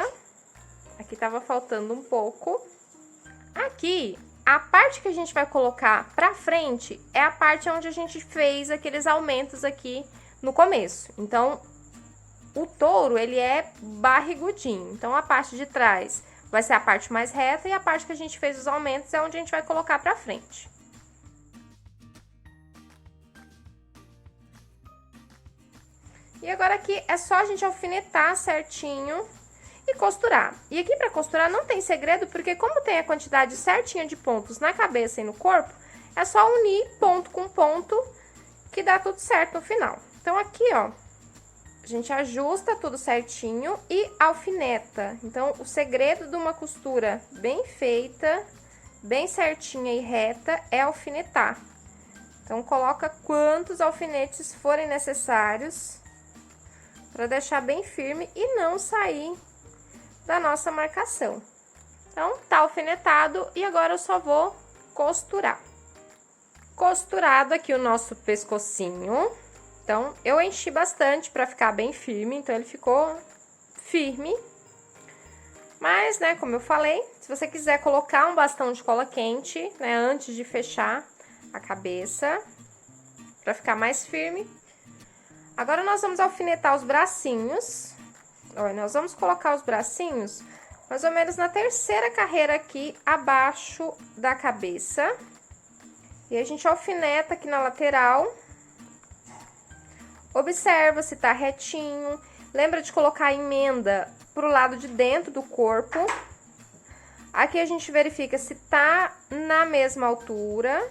Aqui tava faltando um pouco. Aqui, a parte que a gente vai colocar pra frente é a parte onde a gente fez aqueles aumentos aqui no começo. Então, o touro, ele é barrigudinho. Então, a parte de trás vai ser a parte mais reta e a parte que a gente fez os aumentos é onde a gente vai colocar pra frente. E agora aqui é só a gente alfinetar certinho e costurar. E aqui pra costurar não tem segredo, porque como tem a quantidade certinha de pontos na cabeça e no corpo, é só unir ponto com ponto que dá tudo certo no final. Então, aqui, ó, a gente ajusta tudo certinho e alfineta. Então, o segredo de uma costura bem feita, bem certinha e reta, é alfinetar. Então, coloca quantos alfinetes forem necessários para deixar bem firme e não sair da nossa marcação. Então, tá alfinetado e agora eu só vou costurar. Costurado aqui o nosso pescocinho. Então, eu enchi bastante para ficar bem firme, então ele ficou firme. Mas, né, como eu falei, se você quiser colocar um bastão de cola quente, né, antes de fechar a cabeça, para ficar mais firme. Agora, nós vamos alfinetar os bracinhos. Olha, nós vamos colocar os bracinhos mais ou menos na terceira carreira aqui, abaixo da cabeça. E a gente alfineta aqui na lateral. Observa se tá retinho. Lembra de colocar a emenda pro lado de dentro do corpo. Aqui a gente verifica se tá na mesma altura.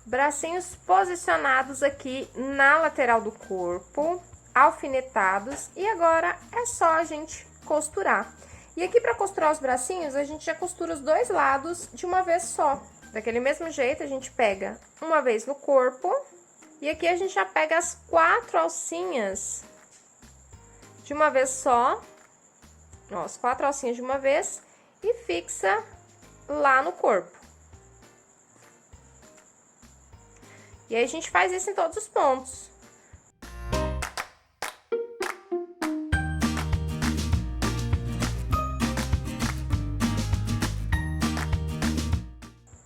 Bracinhos posicionados aqui na lateral do corpo, alfinetados. E agora é só a gente costurar. E aqui pra costurar os bracinhos, a gente já costura os dois lados de uma vez só. Daquele mesmo jeito, a gente pega uma vez no corpo. E aqui a gente já pega as 4 alcinhas de uma vez só. Ó, as 4 alcinhas de uma vez e fixa lá no corpo. E aí, a gente faz isso em todos os pontos.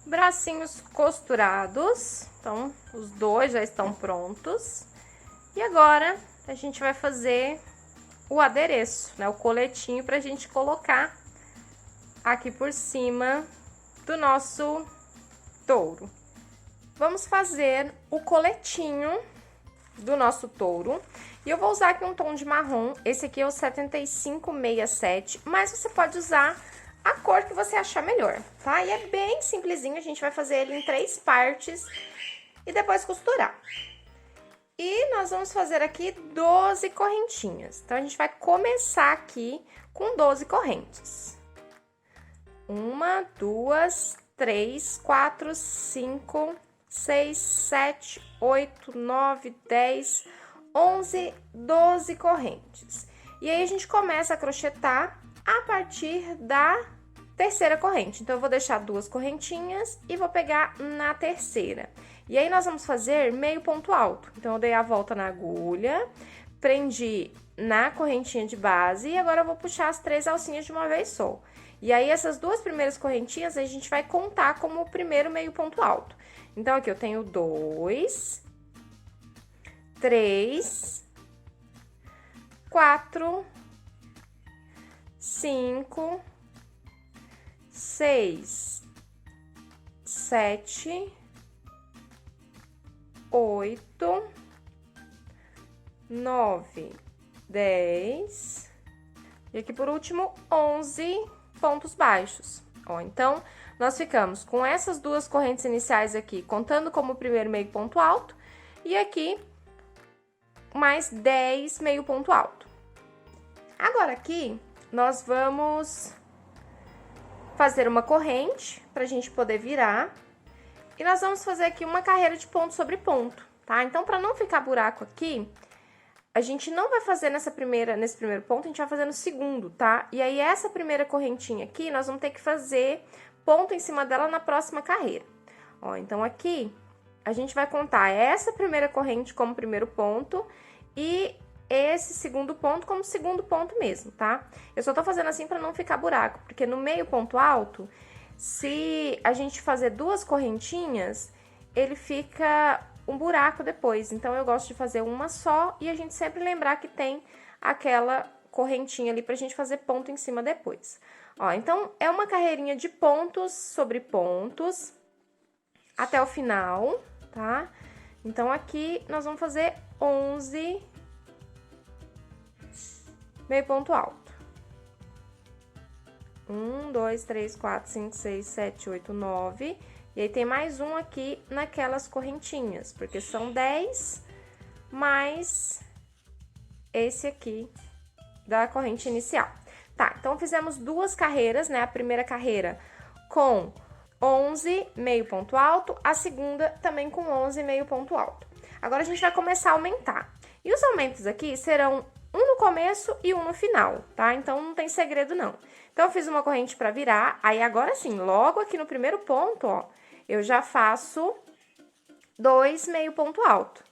Bracinhos costurados. Então, os dois já estão prontos. E agora, a gente vai fazer o adereço, né? O coletinho pra gente colocar aqui por cima do nosso touro. Vamos fazer o coletinho do nosso touro. E eu vou usar aqui um tom de marrom. Esse aqui é o 7567, mas você pode usar a cor que você achar melhor, tá? E é bem simplesinho, a gente vai fazer ele em 3 partes e depois costurar. E nós vamos fazer aqui 12 correntinhas. Então, a gente vai começar aqui com 12 correntes. 1, 2, 3, 4, 5, 6, 7, 8, 9, 10, 11, 12 correntes. E aí, a gente começa a crochetar a partir da terceira corrente. Então, eu vou deixar 2 correntinhas e vou pegar na terceira. E aí, nós vamos fazer meio ponto alto. Então, eu dei a volta na agulha, prendi na correntinha de base e agora eu vou puxar as 3 alcinhas de uma vez só. E aí, essas 2 primeiras correntinhas, a gente vai contar como o primeiro meio ponto alto. Então, aqui eu tenho 2, 3, 4, 5, 6, 7, 8, 9, 10 e aqui por último 11 pontos baixos. Ó, então, nós ficamos com essas 2 correntes iniciais aqui, contando como o primeiro meio ponto alto, e aqui mais 10 meio ponto alto. Agora aqui, nós vamos fazer uma corrente pra gente poder virar. E nós vamos fazer aqui uma carreira de ponto sobre ponto, tá? Então, para não ficar buraco aqui, a gente não vai fazer nesse primeiro ponto, a gente vai fazer no segundo, tá? E aí, essa primeira correntinha aqui, nós vamos ter que fazer ponto em cima dela na próxima carreira. Ó, então, aqui, a gente vai contar essa primeira corrente como primeiro ponto e esse segundo ponto como segundo ponto mesmo, tá? Eu só tô fazendo assim para não ficar buraco, porque no meio ponto alto, se a gente fazer duas correntinhas, ele fica um buraco depois. Então, eu gosto de fazer uma só e a gente sempre lembrar que tem aquela correntinha ali pra gente fazer ponto em cima depois. Ó, então, é uma carreirinha de pontos sobre pontos até o final, tá? Então, aqui nós vamos fazer 11 meio ponto alto. 1, 2, 3, 4, 5, 6, 7, 8, 9. E aí, tem mais um aqui naquelas correntinhas, porque são 10 mais esse aqui da corrente inicial. Tá, então, fizemos duas carreiras, né? A primeira carreira com 11 meio ponto alto, a segunda também com 11 meio ponto alto. Agora, a gente vai começar a aumentar. E os aumentos aqui serão um no começo e um no final, tá? Então, não tem segredo, não. Então, eu fiz uma corrente pra virar, aí agora sim, logo aqui no primeiro ponto, ó, eu já faço 2 meio ponto alto.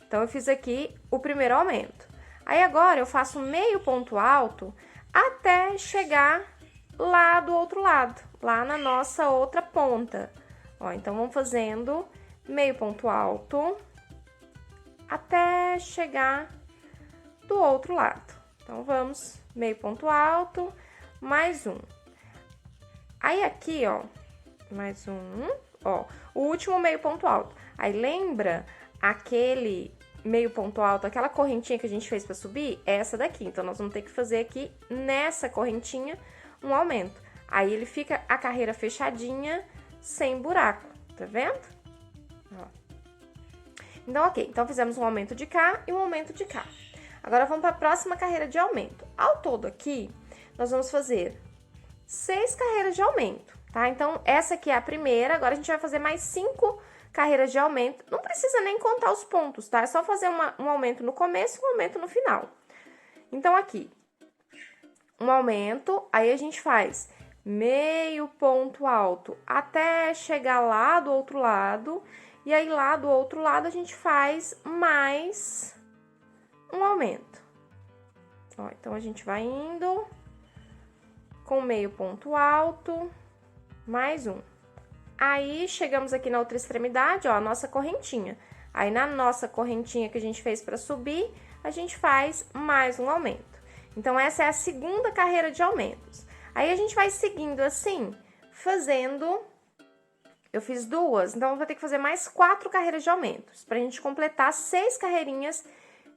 Então, eu fiz aqui o primeiro aumento. Aí, agora, eu faço meio ponto alto até chegar lá do outro lado, lá na nossa outra ponta. Ó, então, vamos fazendo meio ponto alto até chegar do outro lado. Então, vamos meio ponto alto, mais um. Aí, aqui, ó, mais um, ó, o último meio ponto alto. Aí, lembra aquele meio ponto alto, aquela correntinha que a gente fez pra subir? É essa daqui. Então, nós vamos ter que fazer aqui, nessa correntinha, um aumento. Aí, ele fica a carreira fechadinha, sem buraco, tá vendo? Ó. Então, ok. Então, fizemos um aumento de cá e um aumento de cá. Agora, vamos para a próxima carreira de aumento. Ao todo aqui, nós vamos fazer 6 carreiras de aumento, tá? Então, essa aqui é a primeira, agora a gente vai fazer mais 5 carreiras de aumento. Não precisa nem contar os pontos, tá? É só fazer um aumento no começo e um aumento no final. Então, aqui, um aumento, aí a gente faz meio ponto alto até chegar lá do outro lado, e aí lá do outro lado a gente faz mais um aumento. Ó, então, a gente vai indo com meio ponto alto, mais um. Aí, chegamos aqui na outra extremidade, ó, a nossa correntinha. Aí, na nossa correntinha que a gente fez para subir, a gente faz mais um aumento. Então, essa é a segunda carreira de aumentos. Aí, a gente vai seguindo assim, fazendo... Eu fiz duas, então eu vou ter que fazer mais 4 carreiras de aumentos, pra gente completar 6 carreirinhas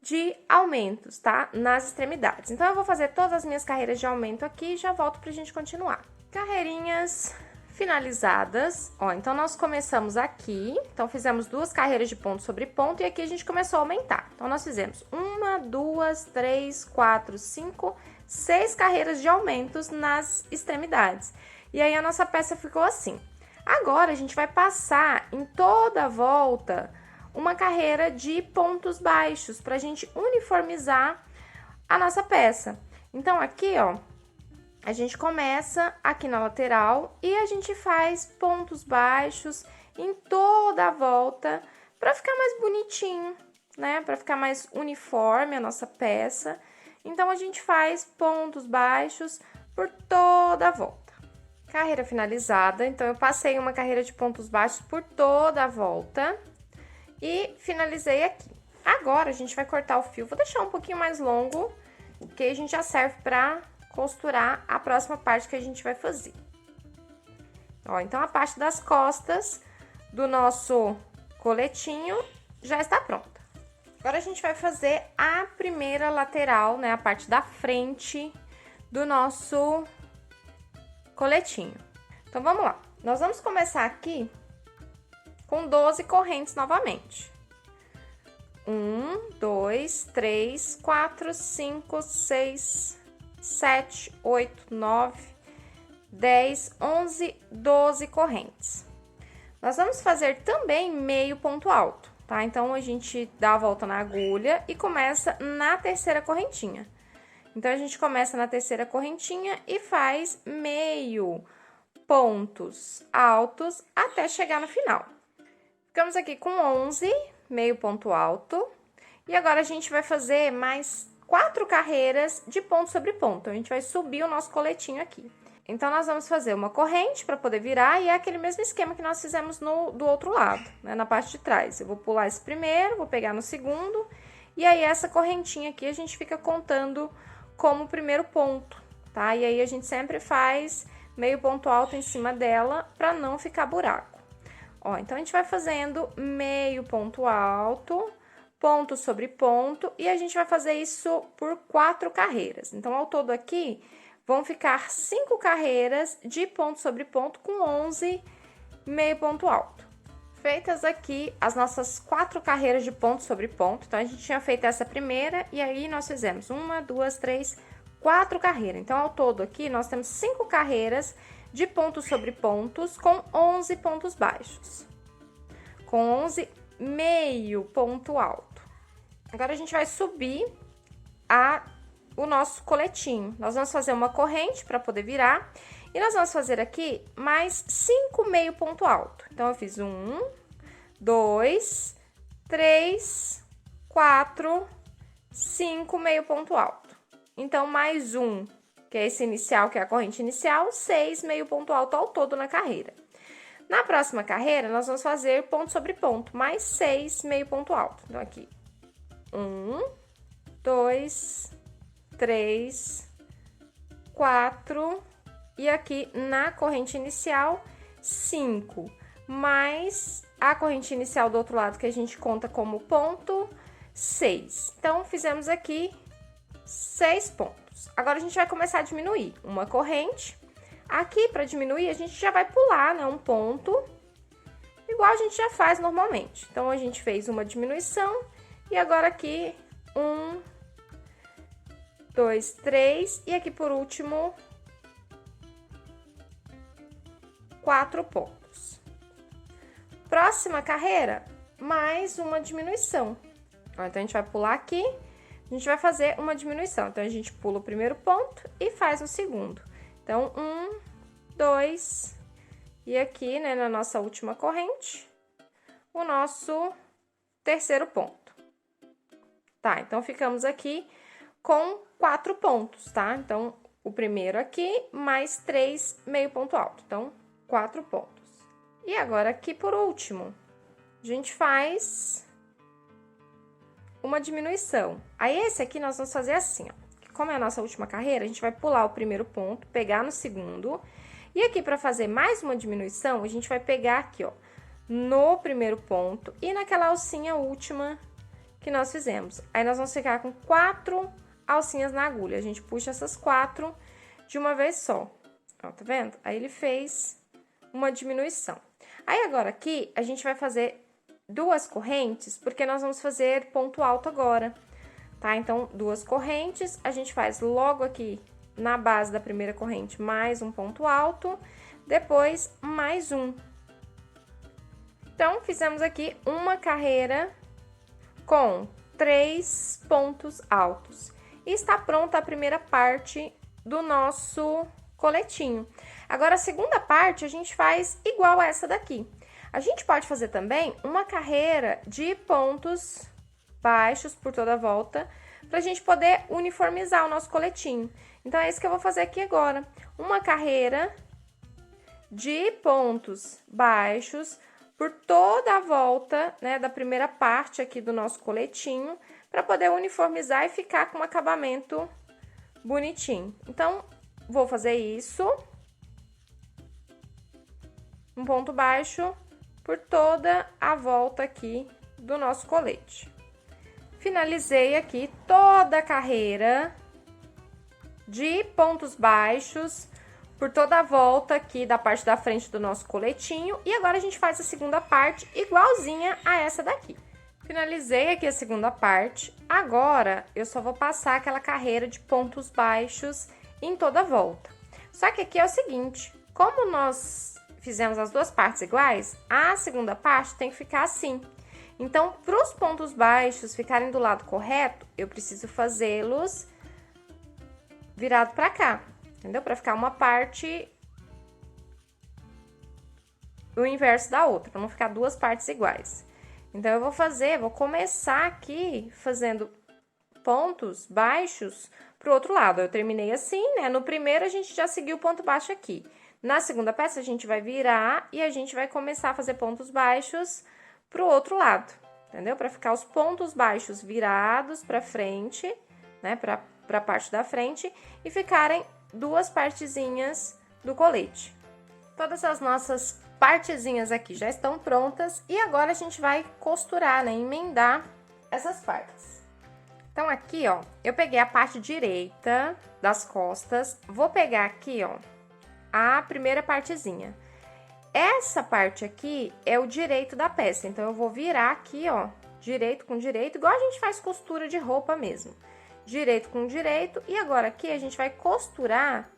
de aumentos, tá? Nas extremidades. Então, eu vou fazer todas as minhas carreiras de aumento aqui e já volto pra gente continuar. Carreirinhas finalizadas. Ó, então, nós começamos aqui. Então, fizemos 2 carreiras de ponto sobre ponto e aqui a gente começou a aumentar. Então, nós fizemos 1, 2, 3, 4, 5, 6 carreiras de aumentos nas extremidades. E aí, a nossa peça ficou assim. Agora, a gente vai passar em toda a volta uma carreira de pontos baixos, pra gente uniformizar a nossa peça. Então, aqui, ó, a gente começa aqui na lateral e a gente faz pontos baixos em toda a volta pra ficar mais bonitinho, né? Pra ficar mais uniforme a nossa peça. Então, a gente faz pontos baixos por toda a volta. Carreira finalizada, então, eu passei uma carreira de pontos baixos por toda a volta. E finalizei aqui. Agora, a gente vai cortar o fio. Vou deixar um pouquinho mais longo, que a gente já serve pra costurar a próxima parte que a gente vai fazer. Ó, então, a parte das costas do nosso coletinho já está pronta. Agora, a gente vai fazer a primeira lateral, né? A parte da frente do nosso coletinho. Então, vamos lá. Nós vamos começar aqui com 12 correntes novamente. 1, 2, 3, 4, 5, 6, 7, 8, 9, 10, 11, 12 correntes. Nós vamos fazer também meio ponto alto, tá? Então, a gente dá a volta na agulha e começa na terceira correntinha. Então, a gente começa na terceira correntinha e faz meio pontos altos até chegar no final. Ficamos aqui com 11, meio ponto alto. E agora, a gente vai fazer mais 4 carreiras de ponto sobre ponto. Então, a gente vai subir o nosso coletinho aqui. Então, nós vamos fazer uma corrente para poder virar e é aquele mesmo esquema que nós fizemos do outro lado, né, na parte de trás. Eu vou pular esse primeiro, vou pegar no segundo, e aí essa correntinha aqui a gente fica contando como primeiro ponto, tá? E aí a gente sempre faz meio ponto alto em cima dela para não ficar buraco. Ó, então a gente vai fazendo meio ponto alto, ponto sobre ponto, e a gente vai fazer isso por 4 carreiras. Então, ao todo aqui, vão ficar 5 carreiras de ponto sobre ponto com 11 meio ponto alto. Feitas aqui as nossas 4 carreiras de ponto sobre ponto, então a gente tinha feito essa primeira e aí nós fizemos 1, 2, 3, 4 carreiras. Então, ao todo aqui, nós temos 5 carreiras de pontos sobre pontos com 11 pontos baixos, com 11 meio ponto alto. Agora, a gente vai subir o nosso coletinho. Nós vamos fazer uma corrente para poder virar. E nós vamos fazer aqui mais 5 meio ponto alto. Então, eu fiz 1, 2, 3, 4, 5 meio ponto alto. Então, mais um, que é esse inicial, que é a corrente inicial, 6 meio ponto alto ao todo na carreira. Na próxima carreira, nós vamos fazer ponto sobre ponto, mais 6 meio ponto alto. Então, aqui, 1, 2, 3, 4, e aqui na corrente inicial, 5, mais a corrente inicial do outro lado que a gente conta como ponto, 6. Então, fizemos aqui 6 pontos. Agora, a gente vai começar a diminuir uma corrente. Aqui, para diminuir, a gente já vai pular, né, um ponto, igual a gente já faz normalmente. Então, a gente fez uma diminuição e agora aqui, 1, 2, 3, e aqui por último, 4 pontos. Próxima carreira, mais uma diminuição. Então, a gente vai pular aqui, a gente vai fazer uma diminuição. Então, a gente pula o primeiro ponto e faz o segundo. Então, 1, 2, e aqui, né, na nossa última corrente, o nosso terceiro ponto. Tá, então, ficamos aqui com 4 pontos, tá? Então, o primeiro aqui, mais 3 meio ponto alto. Então, 4 pontos. E agora, aqui por último, a gente faz uma diminuição. Aí, esse aqui nós vamos fazer assim, ó. Como é a nossa última carreira, a gente vai pular o primeiro ponto, pegar no segundo. E aqui, para fazer mais uma diminuição, a gente vai pegar aqui, ó, no primeiro ponto e naquela alcinha última que nós fizemos. Aí, nós vamos ficar com 4 alcinhas na agulha. A gente puxa essas 4 de uma vez só. Ó, tá vendo? Aí, ele fez uma diminuição. Aí, agora aqui, a gente vai fazer 2 correntes, porque nós vamos fazer ponto alto agora, tá? Então, 2 correntes, a gente faz logo aqui na base da primeira corrente mais um ponto alto, depois mais um. Então, fizemos aqui uma carreira com 3 pontos altos. E está pronta a primeira parte do nosso coletinho. Agora, a segunda parte, a gente faz igual a essa daqui. A gente pode fazer também uma carreira de pontos baixos por toda a volta, para a gente poder uniformizar o nosso coletinho. Então, é isso que eu vou fazer aqui agora. Uma carreira de pontos baixos por toda a volta, né, da primeira parte aqui do nosso coletinho, para poder uniformizar e ficar com um acabamento bonitinho. Então, vou fazer isso. Um ponto baixo por toda a volta aqui do nosso colete. Finalizei aqui toda a carreira de pontos baixos por toda a volta aqui da parte da frente do nosso coletinho. E agora, a gente faz a segunda parte igualzinha a essa daqui. Finalizei aqui a segunda parte. Agora, eu só vou passar aquela carreira de pontos baixos em toda a volta. Só que aqui é o seguinte, como nós fizemos as duas partes iguais, a segunda parte tem que ficar assim. Então, para os pontos baixos ficarem do lado correto, eu preciso fazê-los virado para cá, entendeu? Para ficar uma parte o inverso da outra, para não ficar duas partes iguais. Então, eu vou começar aqui fazendo pontos baixos pro outro lado. Eu terminei assim, né? No primeiro, a gente já seguiu o ponto baixo aqui. Na segunda peça, a gente vai virar e a gente vai começar a fazer pontos baixos pro outro lado, entendeu? Para ficar os pontos baixos virados pra frente, né? Pra parte da frente e ficarem duas partezinhas do colete. Todas as nossas partezinhas aqui já estão prontas e agora a gente vai costurar, né? Emendar essas partes. Então, aqui, ó, eu peguei a parte direita das costas, vou pegar aqui, ó, a primeira partezinha. Essa parte aqui é o direito da peça, então eu vou virar aqui, ó, direito com direito, igual a gente faz costura de roupa mesmo. Direito com direito, e agora aqui a gente vai costurar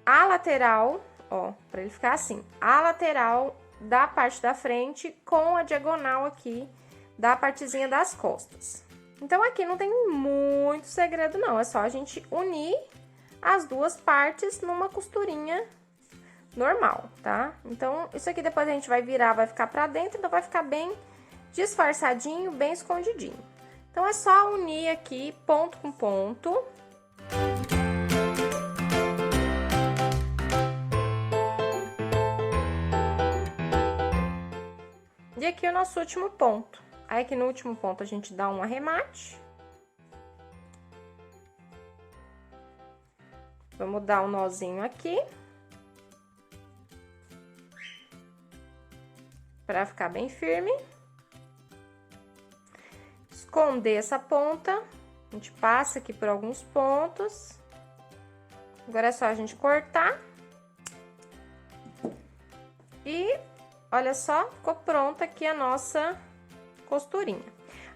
a lateral, ó, pra ele ficar assim, a lateral da parte da frente com a diagonal aqui da partezinha das costas. Então, aqui não tem muito segredo, não. É só a gente unir as duas partes numa costurinha normal, tá? Então, isso aqui depois a gente vai virar, vai ficar pra dentro, então vai ficar bem disfarçadinho, bem escondidinho. Então, é só unir aqui ponto com ponto. E aqui o nosso último ponto. Aí, aqui no último ponto, a gente dá um arremate. Vamos dar um nozinho aqui. Pra ficar bem firme. Esconder essa ponta. A gente passa aqui por alguns pontos. Agora é só a gente cortar. E, olha só, ficou pronta aqui a nossa costurinha.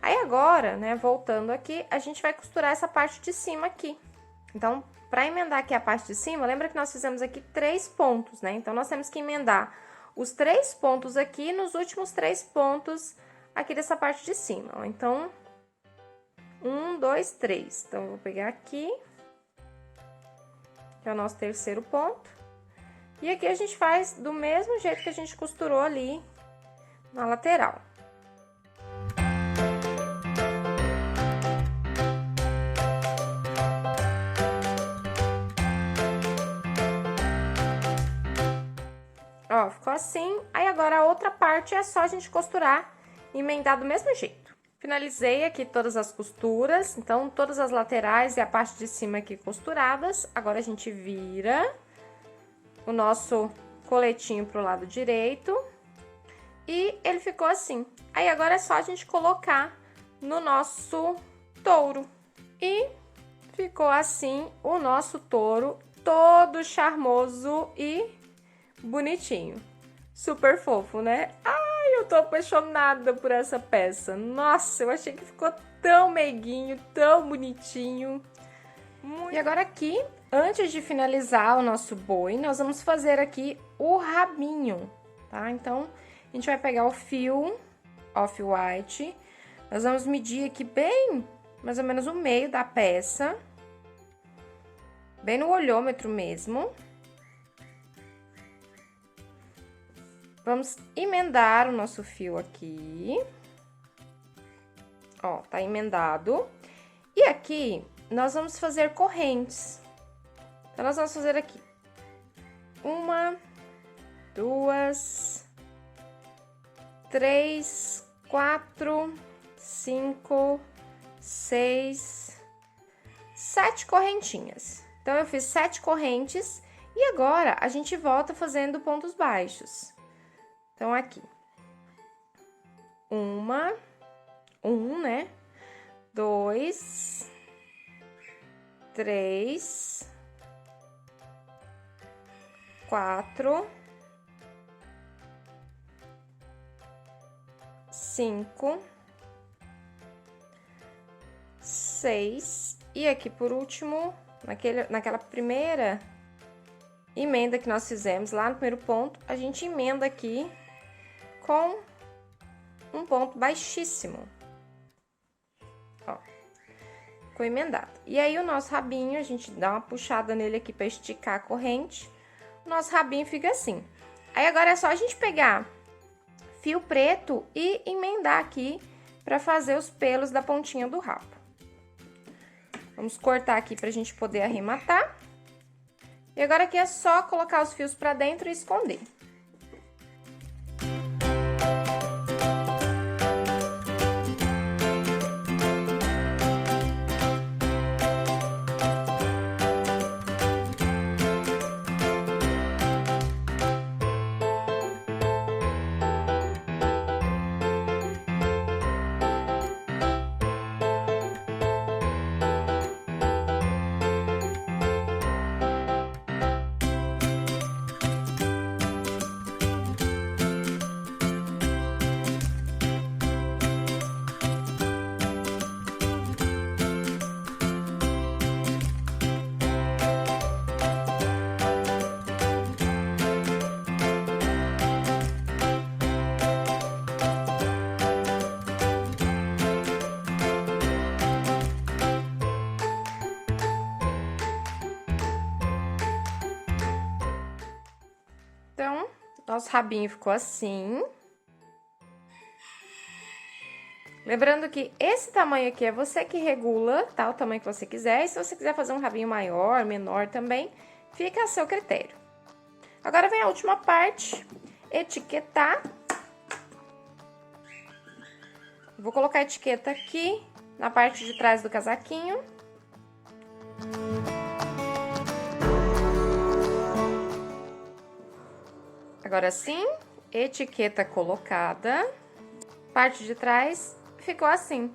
Aí agora, né, voltando aqui, a gente vai costurar essa parte de cima aqui. Então, para emendar aqui a parte de cima, lembra que nós fizemos aqui 3 pontos, né? Então, nós temos que emendar os 3 pontos aqui nos últimos 3 pontos aqui dessa parte de cima, ó. Então, 1, 2, 3. Então, eu vou pegar aqui, que é o nosso terceiro ponto. E aqui a gente faz do mesmo jeito que a gente costurou ali na lateral. Ó, ficou assim. Aí, agora a outra parte é só a gente costurar e emendar do mesmo jeito. Finalizei aqui todas as costuras, então, todas as laterais e a parte de cima aqui costuradas. Agora, a gente vira o nosso coletinho pro lado direito e ele ficou assim. Aí, agora é só a gente colocar no nosso touro. E ficou assim o nosso touro, todo charmoso e bonitinho. Super fofo, né? Ai, eu tô apaixonada por essa peça. Nossa, eu achei que ficou tão meiguinho, tão bonitinho. E agora aqui, antes de finalizar o nosso boi, nós vamos fazer aqui o rabinho, tá? Então, a gente vai pegar o fio off-white, nós vamos medir aqui bem, mais ou menos o meio da peça, bem no olhômetro mesmo. Vamos emendar o nosso fio aqui. Ó, tá emendado. E aqui, nós vamos fazer correntes. Então, nós vamos fazer aqui 1, 2, 3, 4, 5, 6, 7 correntinhas. Então, eu fiz 7 correntes e agora a gente volta fazendo pontos baixos. Então, aqui, 1, né? 2, 3, 4, 5, 6 e aqui por último, naquela primeira emenda que nós fizemos lá no primeiro ponto, a gente emenda aqui com um ponto baixíssimo. Ó, ficou emendado. E aí, o nosso rabinho, a gente dá uma puxada nele aqui pra esticar a corrente. O nosso rabinho fica assim. Aí, agora é só a gente pegar fio preto e emendar aqui pra fazer os pelos da pontinha do rabo. Vamos cortar aqui pra gente poder arrematar. E agora aqui é só colocar os fios pra dentro e esconder. Então, nosso rabinho ficou assim. Lembrando que esse tamanho aqui é você que regula, tá? O tamanho que você quiser. E se você quiser fazer um rabinho maior, menor também, fica a seu critério. Agora vem a última parte, etiquetar. Vou colocar a etiqueta aqui na parte de trás do casaquinho. Agora sim, etiqueta colocada, parte de trás ficou assim.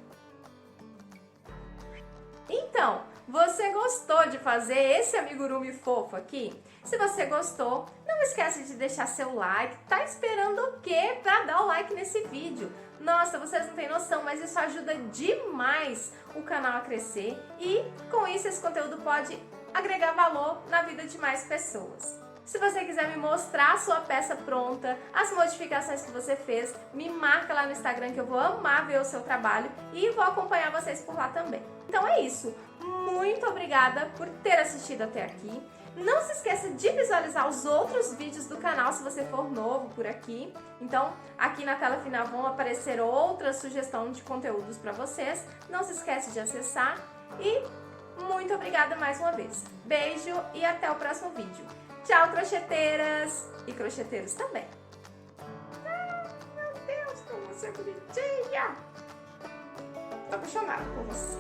Então, você gostou de fazer esse amigurumi fofo aqui? Se você gostou, não esquece de deixar seu like. Tá esperando o quê pra dar o like nesse vídeo? Nossa, vocês não têm noção, mas isso ajuda demais o canal a crescer e com isso esse conteúdo pode agregar valor na vida de mais pessoas. Se você quiser me mostrar a sua peça pronta, as modificações que você fez, me marca lá no Instagram que eu vou amar ver o seu trabalho e vou acompanhar vocês por lá também. Então é isso. Muito obrigada por ter assistido até aqui. Não se esqueça de visualizar os outros vídeos do canal se você for novo por aqui. Então, aqui na tela final vão aparecer outras sugestões de conteúdos para vocês. Não se esqueça de acessar e muito obrigada mais uma vez. Beijo e até o próximo vídeo. Tchau, crocheteiras e crocheteiros também. Ah, meu Deus, como você é bonitinha. Tô apaixonada por você.